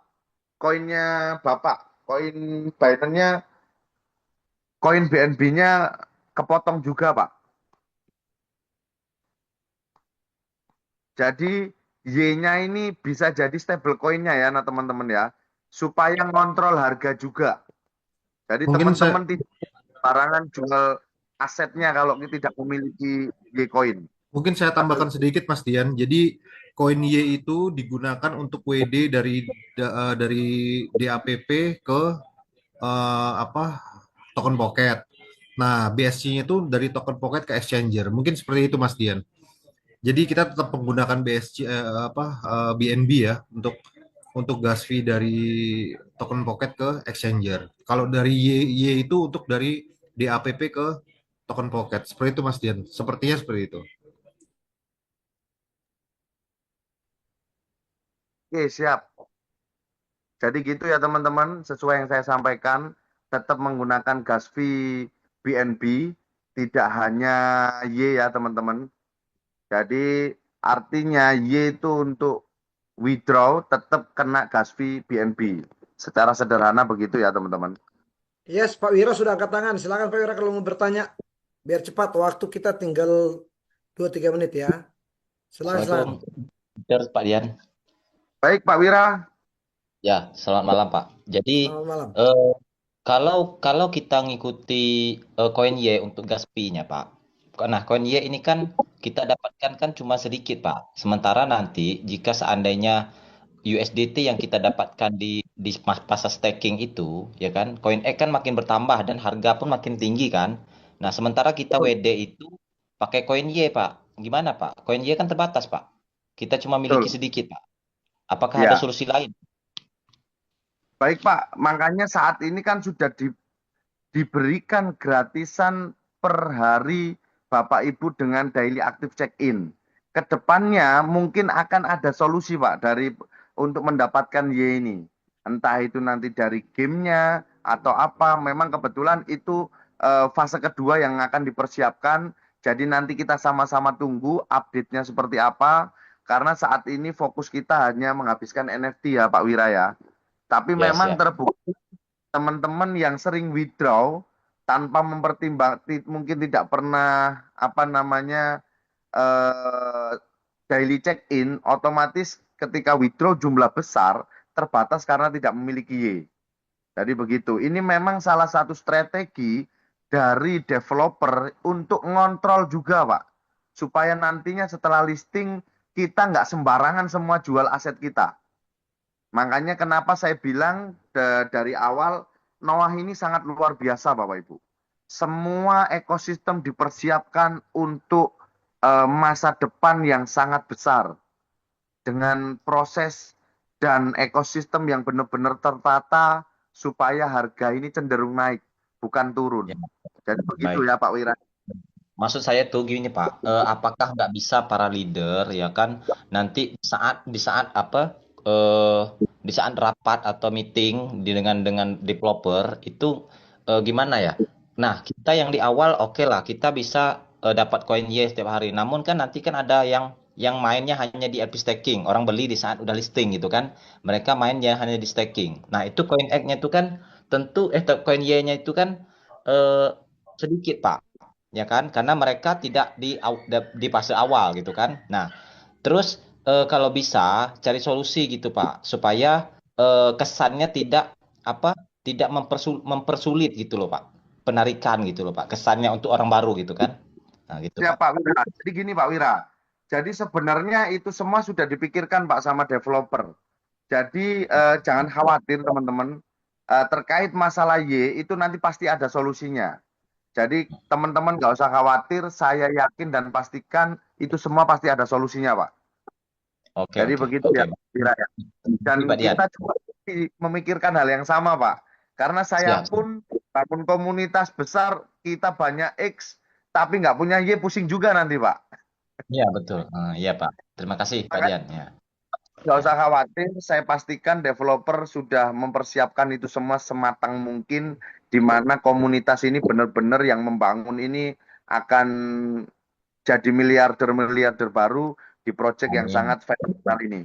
S2: Koinnya Bapak, koin Binance-nya, koin BNB-nya kepotong juga Pak. Jadi Y-nya ini bisa jadi stable coin-nya ya nah teman-teman ya. Supaya ngontrol harga juga. Jadi teman-teman tidak barangan jual asetnya kalau tidak memiliki Y-coin.
S4: Mungkin saya tambahkan sedikit Mas Dian. Jadi koin Y itu digunakan untuk WD dari DAPP ke token pocket. Nah, BSC-nya itu dari token pocket ke exchanger. Mungkin seperti itu Mas Dian. Jadi kita tetap menggunakan BNB ya untuk gas fee dari token pocket ke exchanger. Kalau dari Y itu untuk dari DAPP ke token pocket. Seperti itu Mas Dian. Sepertinya seperti itu.
S2: Oke, siap. Jadi gitu ya teman-teman, sesuai yang saya sampaikan, tetap menggunakan gas fee BNB, tidak hanya Y ya teman-teman. Jadi artinya Y itu untuk withdraw tetap kena gas fee BNB. Secara sederhana begitu ya teman-teman.
S1: Yes, Pak Wira sudah angkat tangan. Silakan Pak Wira kalau mau bertanya. Biar cepat, waktu kita tinggal 2-3 menit ya. Silakan, silakan.
S3: Assalamualaikum, Peter, Pak Dian.
S2: Baik Pak Wira,
S3: Ya, selamat malam, Pak. Jadi,
S1: Selamat malam.
S3: eh, kalau kalau kita ngikuti koin Y untuk gas fee-nya, Pak. Nah, koin Y ini kan kita dapatkan kan cuma sedikit, Pak. Sementara nanti jika seandainya USDT yang kita dapatkan di masa staking itu, ya kan, koin X kan makin bertambah dan harga pun makin tinggi kan. Nah, sementara kita WD itu pakai koin Y, Pak. Gimana, Pak? Koin Y kan terbatas, Pak. Kita cuma miliki
S2: betul.
S3: sedikit, Pak. Apakah ada
S2: Ya,
S3: solusi lain?
S2: baik Pak. Makanya saat ini kan sudah diberikan gratisan per hari Bapak Ibu dengan daily active check-in. Kedepannya mungkin akan ada solusi Pak dari untuk mendapatkan Y ini. Entah itu nanti dari gamenya atau apa. Memang kebetulan itu fase kedua yang akan dipersiapkan. Jadi nanti kita sama-sama tunggu update-nya seperti apa. Karena saat ini fokus kita hanya menghabiskan NFT ya Pak Wira ya. Tapi
S3: Ya,
S2: memang
S3: siap.
S2: terbukti teman-teman yang sering withdraw tanpa mungkin tidak pernah apa namanya eh, daily check in, otomatis ketika withdraw jumlah besar terbatas karena tidak memiliki Y. Jadi begitu. Ini memang salah satu strategi dari developer untuk ngontrol juga, Pak. Supaya nantinya setelah listing kita nggak sembarangan semua jual aset kita. Makanya kenapa saya bilang dari awal Noah ini sangat luar biasa Bapak Ibu. Semua ekosistem dipersiapkan untuk masa depan yang sangat besar dengan proses dan ekosistem yang benar-benar tertata supaya harga ini cenderung naik, bukan turun.
S3: Ya,
S2: Jadi begitu
S3: baik.
S2: ya Pak Wira.
S3: Maksud saya tuh gini Pak, apakah nggak bisa para leader ya kan nanti di saat apa di saat rapat atau meeting dengan developer itu gimana ya? Nah kita yang di awal oke lah kita bisa dapat koin Y setiap hari. Namun kan nanti kan ada yang mainnya hanya di LP staking, orang beli di saat udah listing gitu kan, mereka mainnya hanya di staking. Nah itu koin X-nya itu kan tentu koin Y-nya itu kan eh, sedikit Pak ya kan karena mereka tidak di fase awal gitu kan. Nah terus kalau bisa cari solusi gitu Pak supaya kesannya tidak apa tidak mempersulit gitu loh Pak, penarikan gitu loh Pak, kesannya untuk orang baru gitu kan. Nah gitu
S2: Ya
S3: Pak.
S2: Pak Wira. Jadi gini Pak Wira. Jadi sebenarnya itu semua sudah dipikirkan Pak sama developer. Jadi jangan khawatir teman-teman. Terkait masalah Y itu nanti pasti ada solusinya. Jadi teman-teman nggak usah khawatir. Saya yakin dan pastikan itu semua pasti ada solusinya Pak.
S3: Oke
S2: Jadi
S3: oke
S2: begitu
S3: oke.
S2: ya Pak Wira ya. Dan
S3: Ini Pak Dian.
S2: kita juga memikirkan hal yang sama Pak. Karena saya
S3: Siap.
S2: pun bangun komunitas besar, kita banyak X, tapi nggak punya Y pusing juga nanti Pak.
S3: Iya betul. Iya Pak, terima kasih Pak
S2: Makanya
S3: Dian ya.
S2: nggak
S3: Ya.
S2: usah khawatir, saya pastikan developer sudah mempersiapkan itu semua sematang mungkin, di mana komunitas ini benar-benar yang membangun ini akan jadi miliarder-miliarder baru di proyek yang
S3: Amin.
S2: sangat fenomenal ini.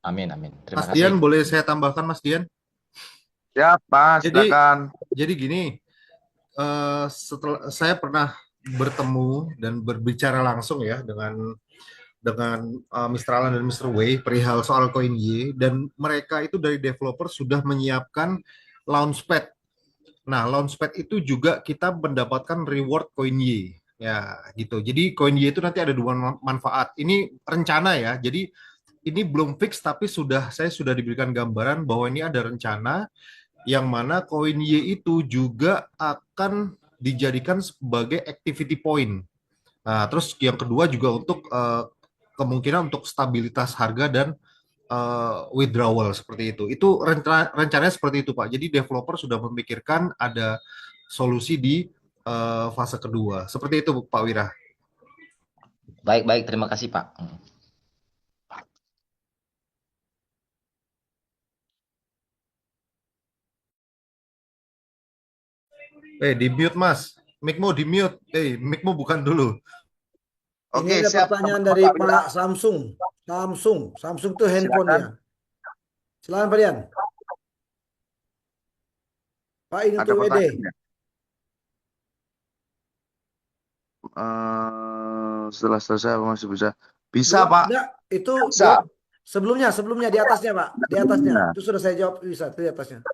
S3: Amin amin. Terima
S4: Mas
S3: kasih.
S4: Dian, boleh saya tambahkan Mas Dian?
S2: Ya, Pak,
S4: Jadi
S2: silakan.
S4: jadi gini, setelah saya pernah bertemu dan berbicara langsung ya dengan Mr. Alan dan Mr. Wei perihal soal koin Y, dan mereka itu dari developer sudah menyiapkan launchpad. Nah, launchpad itu juga kita mendapatkan reward koin Y. Ya, gitu. Jadi koin Y itu nanti ada dua manfaat. Ini rencana ya. Jadi ini belum fix tapi saya sudah diberikan gambaran bahwa ini ada rencana yang mana koin Y itu juga akan dijadikan sebagai activity point. Nah, terus yang kedua juga untuk kemungkinan untuk stabilitas harga dan withdrawal seperti itu. Itu rencananya seperti itu, Pak. Jadi developer sudah memikirkan ada solusi di fase kedua. Seperti itu, Pak Wira.
S5: Baik, terima kasih Pak.
S4: Di mute, Mas. Mic-mu di mute. Mic-mu bukan dulu.
S1: Ini
S2: Oke,
S1: ada
S2: siap
S1: pertanyaan
S2: teman-teman
S1: dari
S2: Pak Wira.
S1: Pak Samsung. Samsung tuh
S2: Silakan.
S1: handphonenya. Silakan Pak Dian. Pak ini
S2: Ada
S1: untuk WD.
S2: pertanyaan? Setelah selesai apa masih bisa? Bisa, Pak.
S1: Enggak, itu
S2: Bisa.
S1: sebelumnya di atasnya Pak, di atasnya.
S2: Nah,
S1: Itu sudah saya jawab bisa itu di atasnya.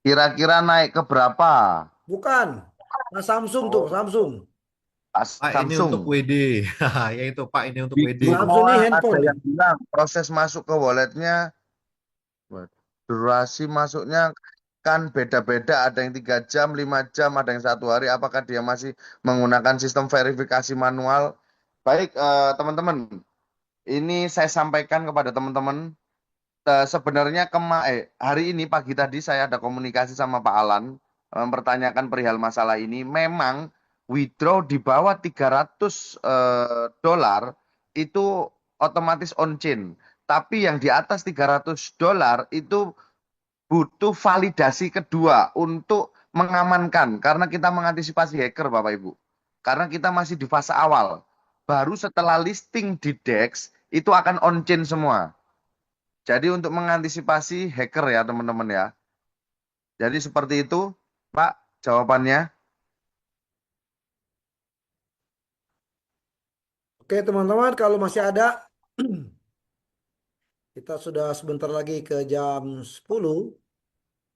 S2: kira-kira naik ke berapa?
S1: Bukan. Nah, Samsung tuh, Samsung.
S2: Pak
S4: Pak, ini
S2: Samsung.
S4: untuk WD. Ya itu, Pak, ini untuk
S2: Di
S4: WD.
S2: grup
S1: Samsung ini
S2: Noah ada
S1: handphone.
S2: yang bilang proses masuk ke walletnya, durasi masuknya kan beda-beda. Ada yang 3 jam, 5 jam, ada yang 1 hari. Apakah dia masih menggunakan sistem verifikasi manual? Baik, teman-teman. Ini saya sampaikan kepada teman-teman. Sebenarnya hari ini pagi tadi saya ada komunikasi sama Pak Alan mempertanyakan perihal masalah ini. Memang withdraw di bawah 300 dolar itu otomatis on chain. Tapi yang di atas 300 dolar itu butuh validasi kedua untuk mengamankan karena kita mengantisipasi hacker Bapak Ibu. Karena kita masih di fase awal. Baru setelah listing di DEX itu akan on chain semua. Jadi untuk mengantisipasi hacker ya teman-teman ya. Jadi seperti itu Pak jawabannya.
S1: Oke, teman-teman, kalau masih ada kita sudah sebentar lagi ke jam 10,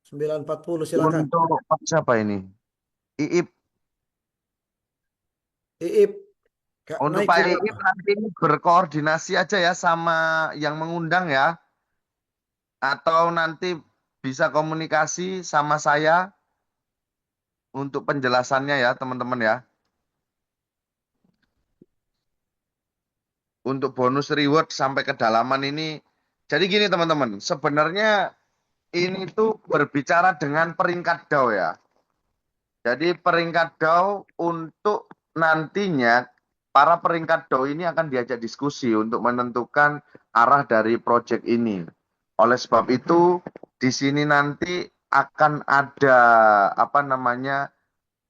S1: 9.40 silakan.
S2: Untuk Pak siapa ini? Iip.
S1: Iip,
S2: Untuk
S1: naik
S2: Pak
S1: ke
S2: Iip nanti ini berkoordinasi aja ya sama yang mengundang ya. Atau nanti bisa komunikasi sama saya untuk penjelasannya ya teman-teman ya. Untuk bonus reward sampai kedalaman ini. Jadi gini teman-teman, sebenarnya ini tuh berbicara dengan peringkat DAO ya. Jadi peringkat DAO untuk nantinya para peringkat DAO ini akan diajak diskusi untuk menentukan arah dari proyek ini. Oleh sebab itu di sini nanti akan ada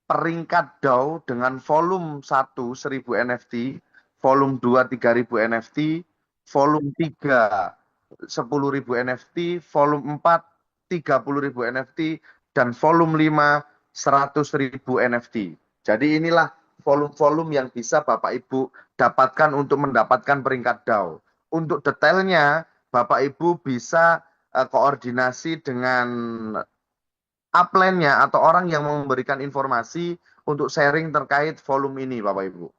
S2: peringkat DAO dengan volume 1 1000 NFT, volume 2 3000 NFT, volume 3 10.000 NFT, volume 4 30.000 NFT, dan volume 5 100.000 NFT. Jadi inilah volume-volume yang bisa Bapak Ibu dapatkan untuk mendapatkan peringkat DAO. Untuk detailnya Bapak Ibu bisa koordinasi dengan upline-nya atau orang yang memberikan informasi untuk sharing terkait volume ini Bapak Ibu.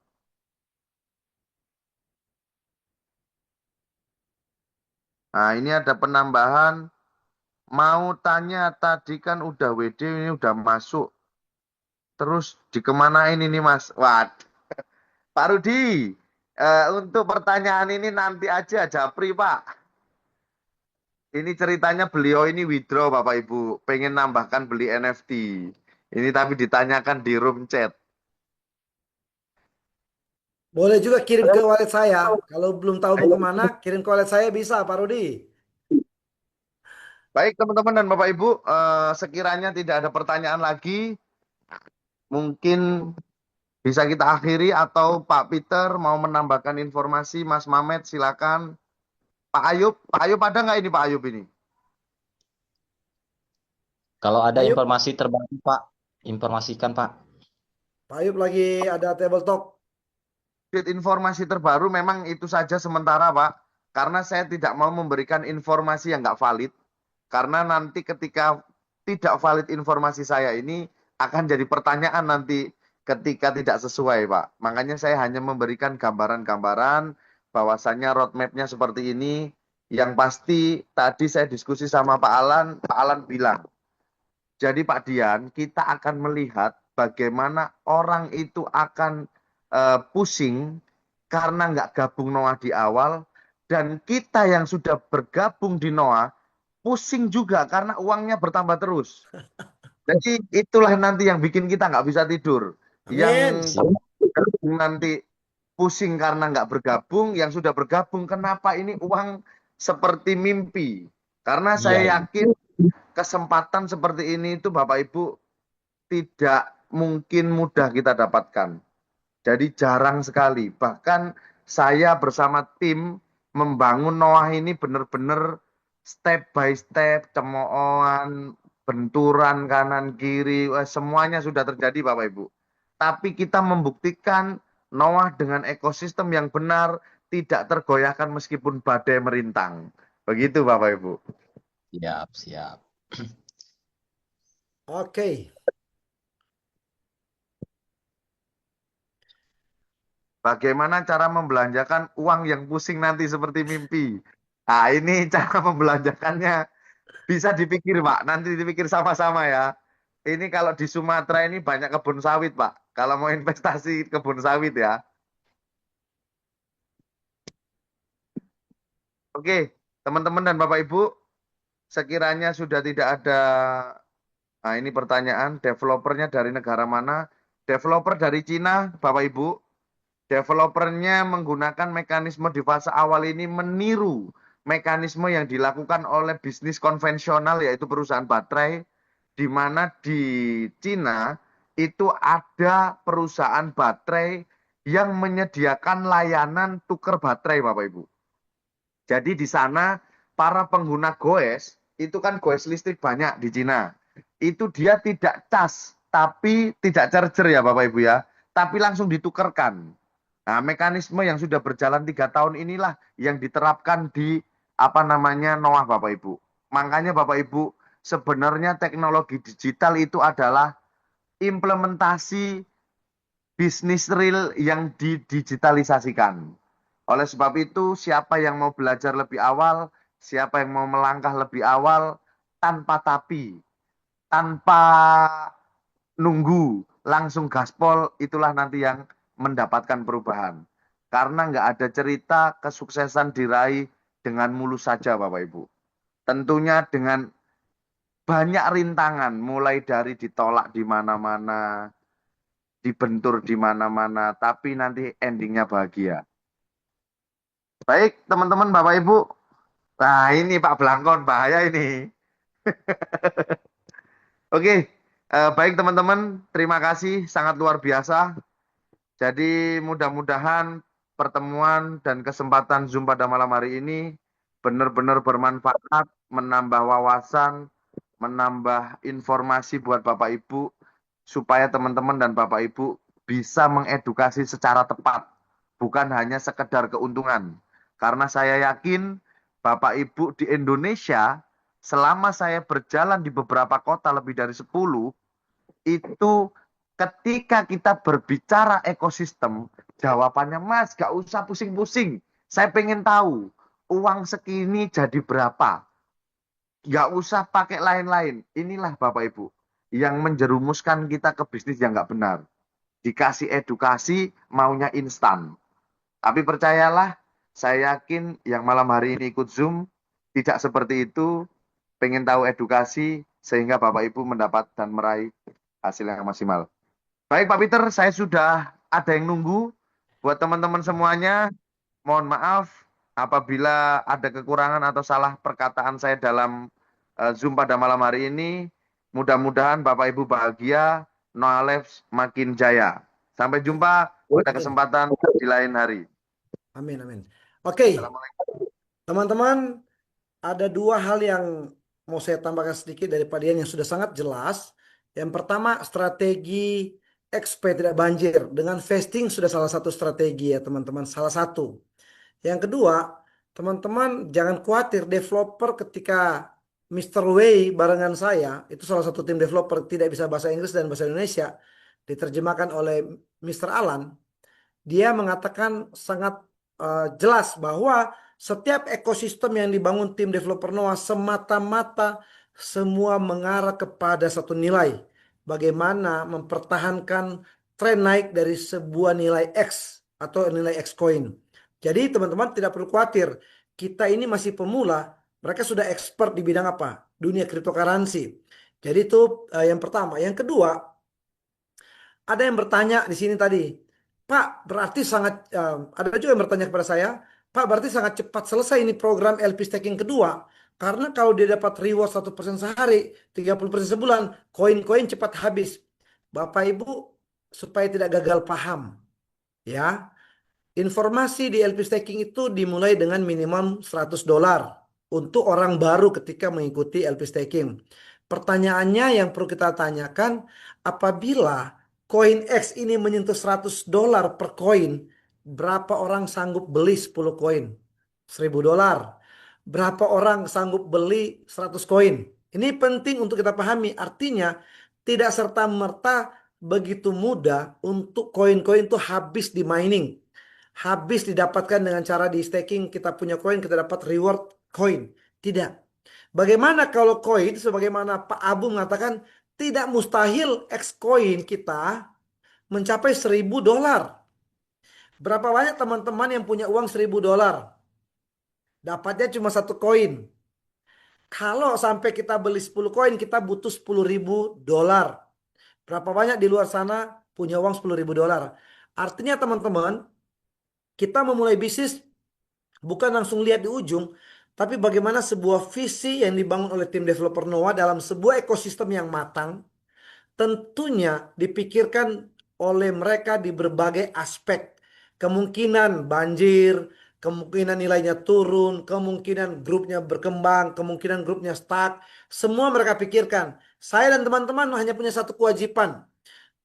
S2: Nah ini ada penambahan. Mau tanya tadi kan udah WD ini udah masuk. Terus dikemanain ini Mas? Waduh. Pak Rudi, untuk pertanyaan ini nanti aja Japri Pak. Ini ceritanya beliau ini withdraw Bapak Ibu. Pengen nambahkan beli NFT. Ini tapi ditanyakan di room chat.
S1: boleh juga kirim ke wallet saya. Kalau belum tahu mau kemana, kirim ke wallet saya bisa, Pak Rudi.
S2: Baik teman-teman dan Bapak Ibu, sekiranya tidak ada pertanyaan lagi, mungkin bisa kita akhiri atau Pak Peter mau menambahkan informasi, Mas Mamet silakan. Pak Ayub ada nggak ini Pak Ayub ini?
S5: Kalau ada
S1: Ayub.
S5: informasi terbaru Pak, informasikan Pak.
S1: Pak Ayub lagi ada table talk.
S2: Informasi terbaru memang itu saja sementara Pak, karena saya tidak mau memberikan informasi yang nggak valid, karena nanti ketika tidak valid informasi saya ini akan jadi pertanyaan nanti ketika tidak sesuai Pak. Makanya saya hanya memberikan gambaran-gambaran bahwasannya roadmap-nya seperti ini. Yang pasti tadi saya diskusi sama Pak Alan bilang, jadi Pak Dian, kita akan melihat bagaimana orang itu akan pusing karena nggak gabung Noah di awal Dan kita yang sudah bergabung di Noah, pusing juga karena uangnya bertambah terus. Jadi itulah nanti yang bikin kita nggak bisa tidur. Yang
S1: Amin.
S2: bergabung nanti pusing karena nggak bergabung, yang sudah bergabung kenapa ini uang seperti mimpi. Karena
S5: Iya,
S2: saya
S5: iya.
S2: yakin kesempatan seperti ini itu Bapak Ibu tidak mungkin mudah kita dapatkan. Jadi jarang sekali. Bahkan saya bersama tim membangun Noah ini benar-benar step by step, cemoohan, benturan kanan kiri, semuanya sudah terjadi Bapak Ibu. Tapi kita membuktikan Noah dengan ekosistem yang benar tidak tergoyahkan meskipun badai merintang. Begitu Bapak Ibu.
S5: Siap, siap.
S1: Oke.
S2: Bagaimana cara membelanjakan uang yang pusing nanti seperti mimpi? Nah, ini cara membelanjakannya bisa dipikir, Pak. Nanti dipikir sama-sama ya. Ini kalau di Sumatera ini banyak kebun sawit, Pak. Kalau mau investasi kebun sawit ya. Oke, teman-teman dan Bapak Ibu, sekiranya sudah tidak ada, nah ini pertanyaan, developernya dari negara mana? Developer dari Cina, Bapak Ibu. Developernya menggunakan mekanisme di fase awal ini meniru mekanisme yang dilakukan oleh bisnis konvensional, yaitu perusahaan baterai, di mana di Cina itu ada perusahaan baterai yang menyediakan layanan tukar baterai, Bapak Ibu. Jadi di sana para pengguna goes, itu kan goes listrik banyak di Cina. Itu dia tidak cas, tapi tidak charger ya Bapak Ibu ya, tapi langsung ditukarkan. Nah, mekanisme yang sudah berjalan 3 tahun inilah yang diterapkan di Noah Bapak Ibu. Makanya Bapak Ibu, sebenarnya teknologi digital itu adalah implementasi bisnis real yang didigitalisasikan. Oleh sebab itu, siapa yang mau belajar lebih awal, siapa yang mau melangkah lebih awal, tanpa tapi, tanpa nunggu, langsung gaspol, itulah nanti yang mendapatkan perubahan. Karena nggak ada cerita kesuksesan diraih dengan mulus saja, Bapak Ibu. Tentunya dengan banyak rintangan, mulai dari ditolak di mana-mana, dibentur di mana-mana, tapi nanti endingnya bahagia. Baik, teman-teman, Bapak Ibu. Nah, ini Pak Blangkon, bahaya ini. Oke, baik teman-teman, terima kasih, sangat luar biasa. Jadi mudah-mudahan pertemuan dan kesempatan Zoom pada malam hari ini benar-benar bermanfaat, menambah wawasan, menambah informasi buat Bapak Ibu, supaya teman-teman dan Bapak Ibu bisa mengedukasi secara tepat, bukan hanya sekedar keuntungan. Karena saya yakin Bapak Ibu di Indonesia, selama saya berjalan di beberapa kota lebih dari 10, itu ketika kita berbicara ekosistem, jawabannya Mas, gak usah pusing-pusing. Saya pengen tahu uang segini jadi berapa. Gak usah pakai lain-lain. Inilah Bapak Ibu yang menjerumuskan kita ke bisnis yang gak benar. Dikasih edukasi maunya instan. Tapi percayalah, saya yakin yang malam hari ini ikut Zoom tidak seperti itu. Pengen tahu edukasi sehingga Bapak Ibu mendapat dan meraih hasil yang maksimal. Baik Pak Peter, saya sudah ada yang nunggu. Buat teman-teman semuanya, mohon maaf apabila ada kekurangan atau salah perkataan saya dalam Zoom pada malam hari ini. Mudah-mudahan Bapak Ibu bahagia, Noah Labs makin jaya. Sampai jumpa pada
S1: Amin.
S2: kesempatan di lain hari.
S1: Amin, amin. Oke,
S2: Assalamualaikum.
S1: teman-teman, ada dua hal yang mau saya tambahkan sedikit dari Pak Dian yang sudah sangat jelas. Yang pertama, strategi XP tidak banjir. Dengan vesting sudah salah satu strategi ya teman-teman, salah satu. Yang kedua, teman-teman jangan khawatir developer ketika Mr. Wei barengan saya, itu salah satu tim developer tidak bisa bahasa Inggris dan bahasa Indonesia, diterjemahkan oleh Mr. Alan. Dia mengatakan sangat jelas bahwa setiap ekosistem yang dibangun tim developer Noah semata-mata semua mengarah kepada satu nilai. Bagaimana mempertahankan tren naik dari sebuah nilai X atau nilai X coin. Jadi teman-teman tidak perlu khawatir. kita ini masih pemula, mereka sudah expert di bidang apa? Dunia cryptocurrency. Jadi itu yang pertama. Yang kedua, ada yang bertanya di sini tadi, Pak, berarti sangat, ada juga yang bertanya kepada saya, Pak, berarti sangat cepat selesai ini program LP staking kedua. Karena kalau dia dapat reward 1% sehari, 30% sebulan, koin-koin cepat habis. Bapak Ibu, supaya tidak gagal paham, ya. Informasi di LP staking itu dimulai dengan minimum $100 untuk orang baru ketika mengikuti LP staking. Pertanyaannya yang perlu kita tanyakan, apabila koin X ini menyentuh $100 per koin, berapa orang sanggup beli 10 koin? $1.000. Berapa orang sanggup beli 100 koin? Ini penting untuk kita pahami. Artinya tidak serta-merta begitu mudah untuk koin-koin itu habis di mining. Habis didapatkan dengan cara di staking, kita punya koin, kita dapat reward koin. Tidak. Bagaimana kalau koin, sebagaimana Pak Abu mengatakan, tidak mustahil X koin kita mencapai $1.000. Berapa banyak teman-teman yang punya uang $1.000? Dapatnya cuma satu koin. Kalau sampai kita beli 10 koin, kita butuh $10.000. Berapa banyak di luar sana punya uang $10.000? Artinya teman-teman, kita memulai bisnis bukan langsung lihat di ujung, tapi bagaimana sebuah visi yang dibangun oleh tim developer Noah dalam sebuah ekosistem yang matang, tentunya dipikirkan oleh mereka di berbagai aspek. Kemungkinan banjir, kemungkinan nilainya turun, kemungkinan grupnya berkembang, kemungkinan grupnya stuck. Semua mereka pikirkan. Saya dan teman-teman hanya punya satu kewajiban.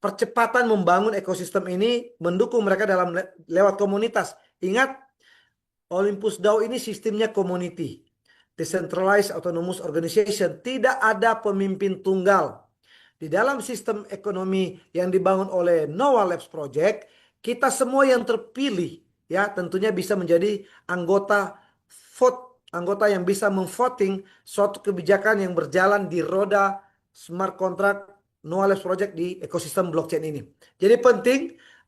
S1: Percepatan membangun ekosistem ini, mendukung mereka dalam lewat komunitas. Ingat, Olympus DAO ini sistemnya community. Decentralized Autonomous Organization. Tidak ada pemimpin tunggal. Di dalam sistem ekonomi yang dibangun oleh Noah Labs Project, kita semua yang terpilih ya tentunya bisa menjadi anggota vote, anggota yang bisa memvoting suatu kebijakan yang berjalan di roda smart contract Noah Labs Project di ekosistem blockchain ini. Jadi penting,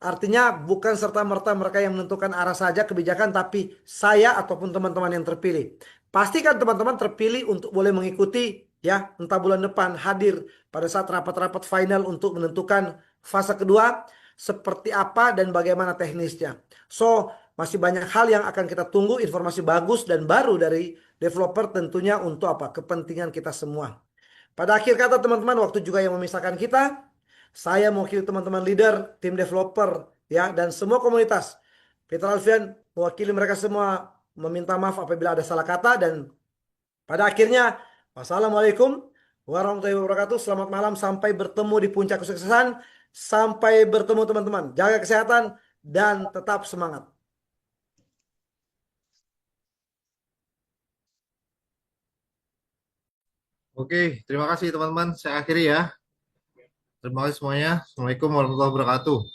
S1: artinya bukan serta-merta mereka yang menentukan arah saja kebijakan, tapi saya ataupun teman-teman yang terpilih. Pastikan teman-teman terpilih untuk boleh mengikuti ya, entah bulan depan hadir pada saat rapat-rapat final untuk menentukan fase kedua seperti apa dan bagaimana teknisnya. So, masih banyak hal yang akan kita tunggu, informasi bagus dan baru dari developer tentunya untuk apa? Kepentingan kita semua. Pada akhir kata teman-teman, waktu juga yang memisahkan kita. Saya mewakili teman-teman leader, tim developer, ya, dan semua komunitas. Peter Alfian mewakili mereka semua meminta maaf apabila ada salah kata dan pada akhirnya, wassalamualaikum warahmatullahi wabarakatuh. Selamat malam, sampai bertemu di puncak kesuksesan. Sampai bertemu teman-teman. Jaga kesehatan dan tetap semangat.
S4: Oke, terima kasih teman-teman. Saya akhiri ya. Terima kasih semuanya. Assalamualaikum warahmatullahi wabarakatuh.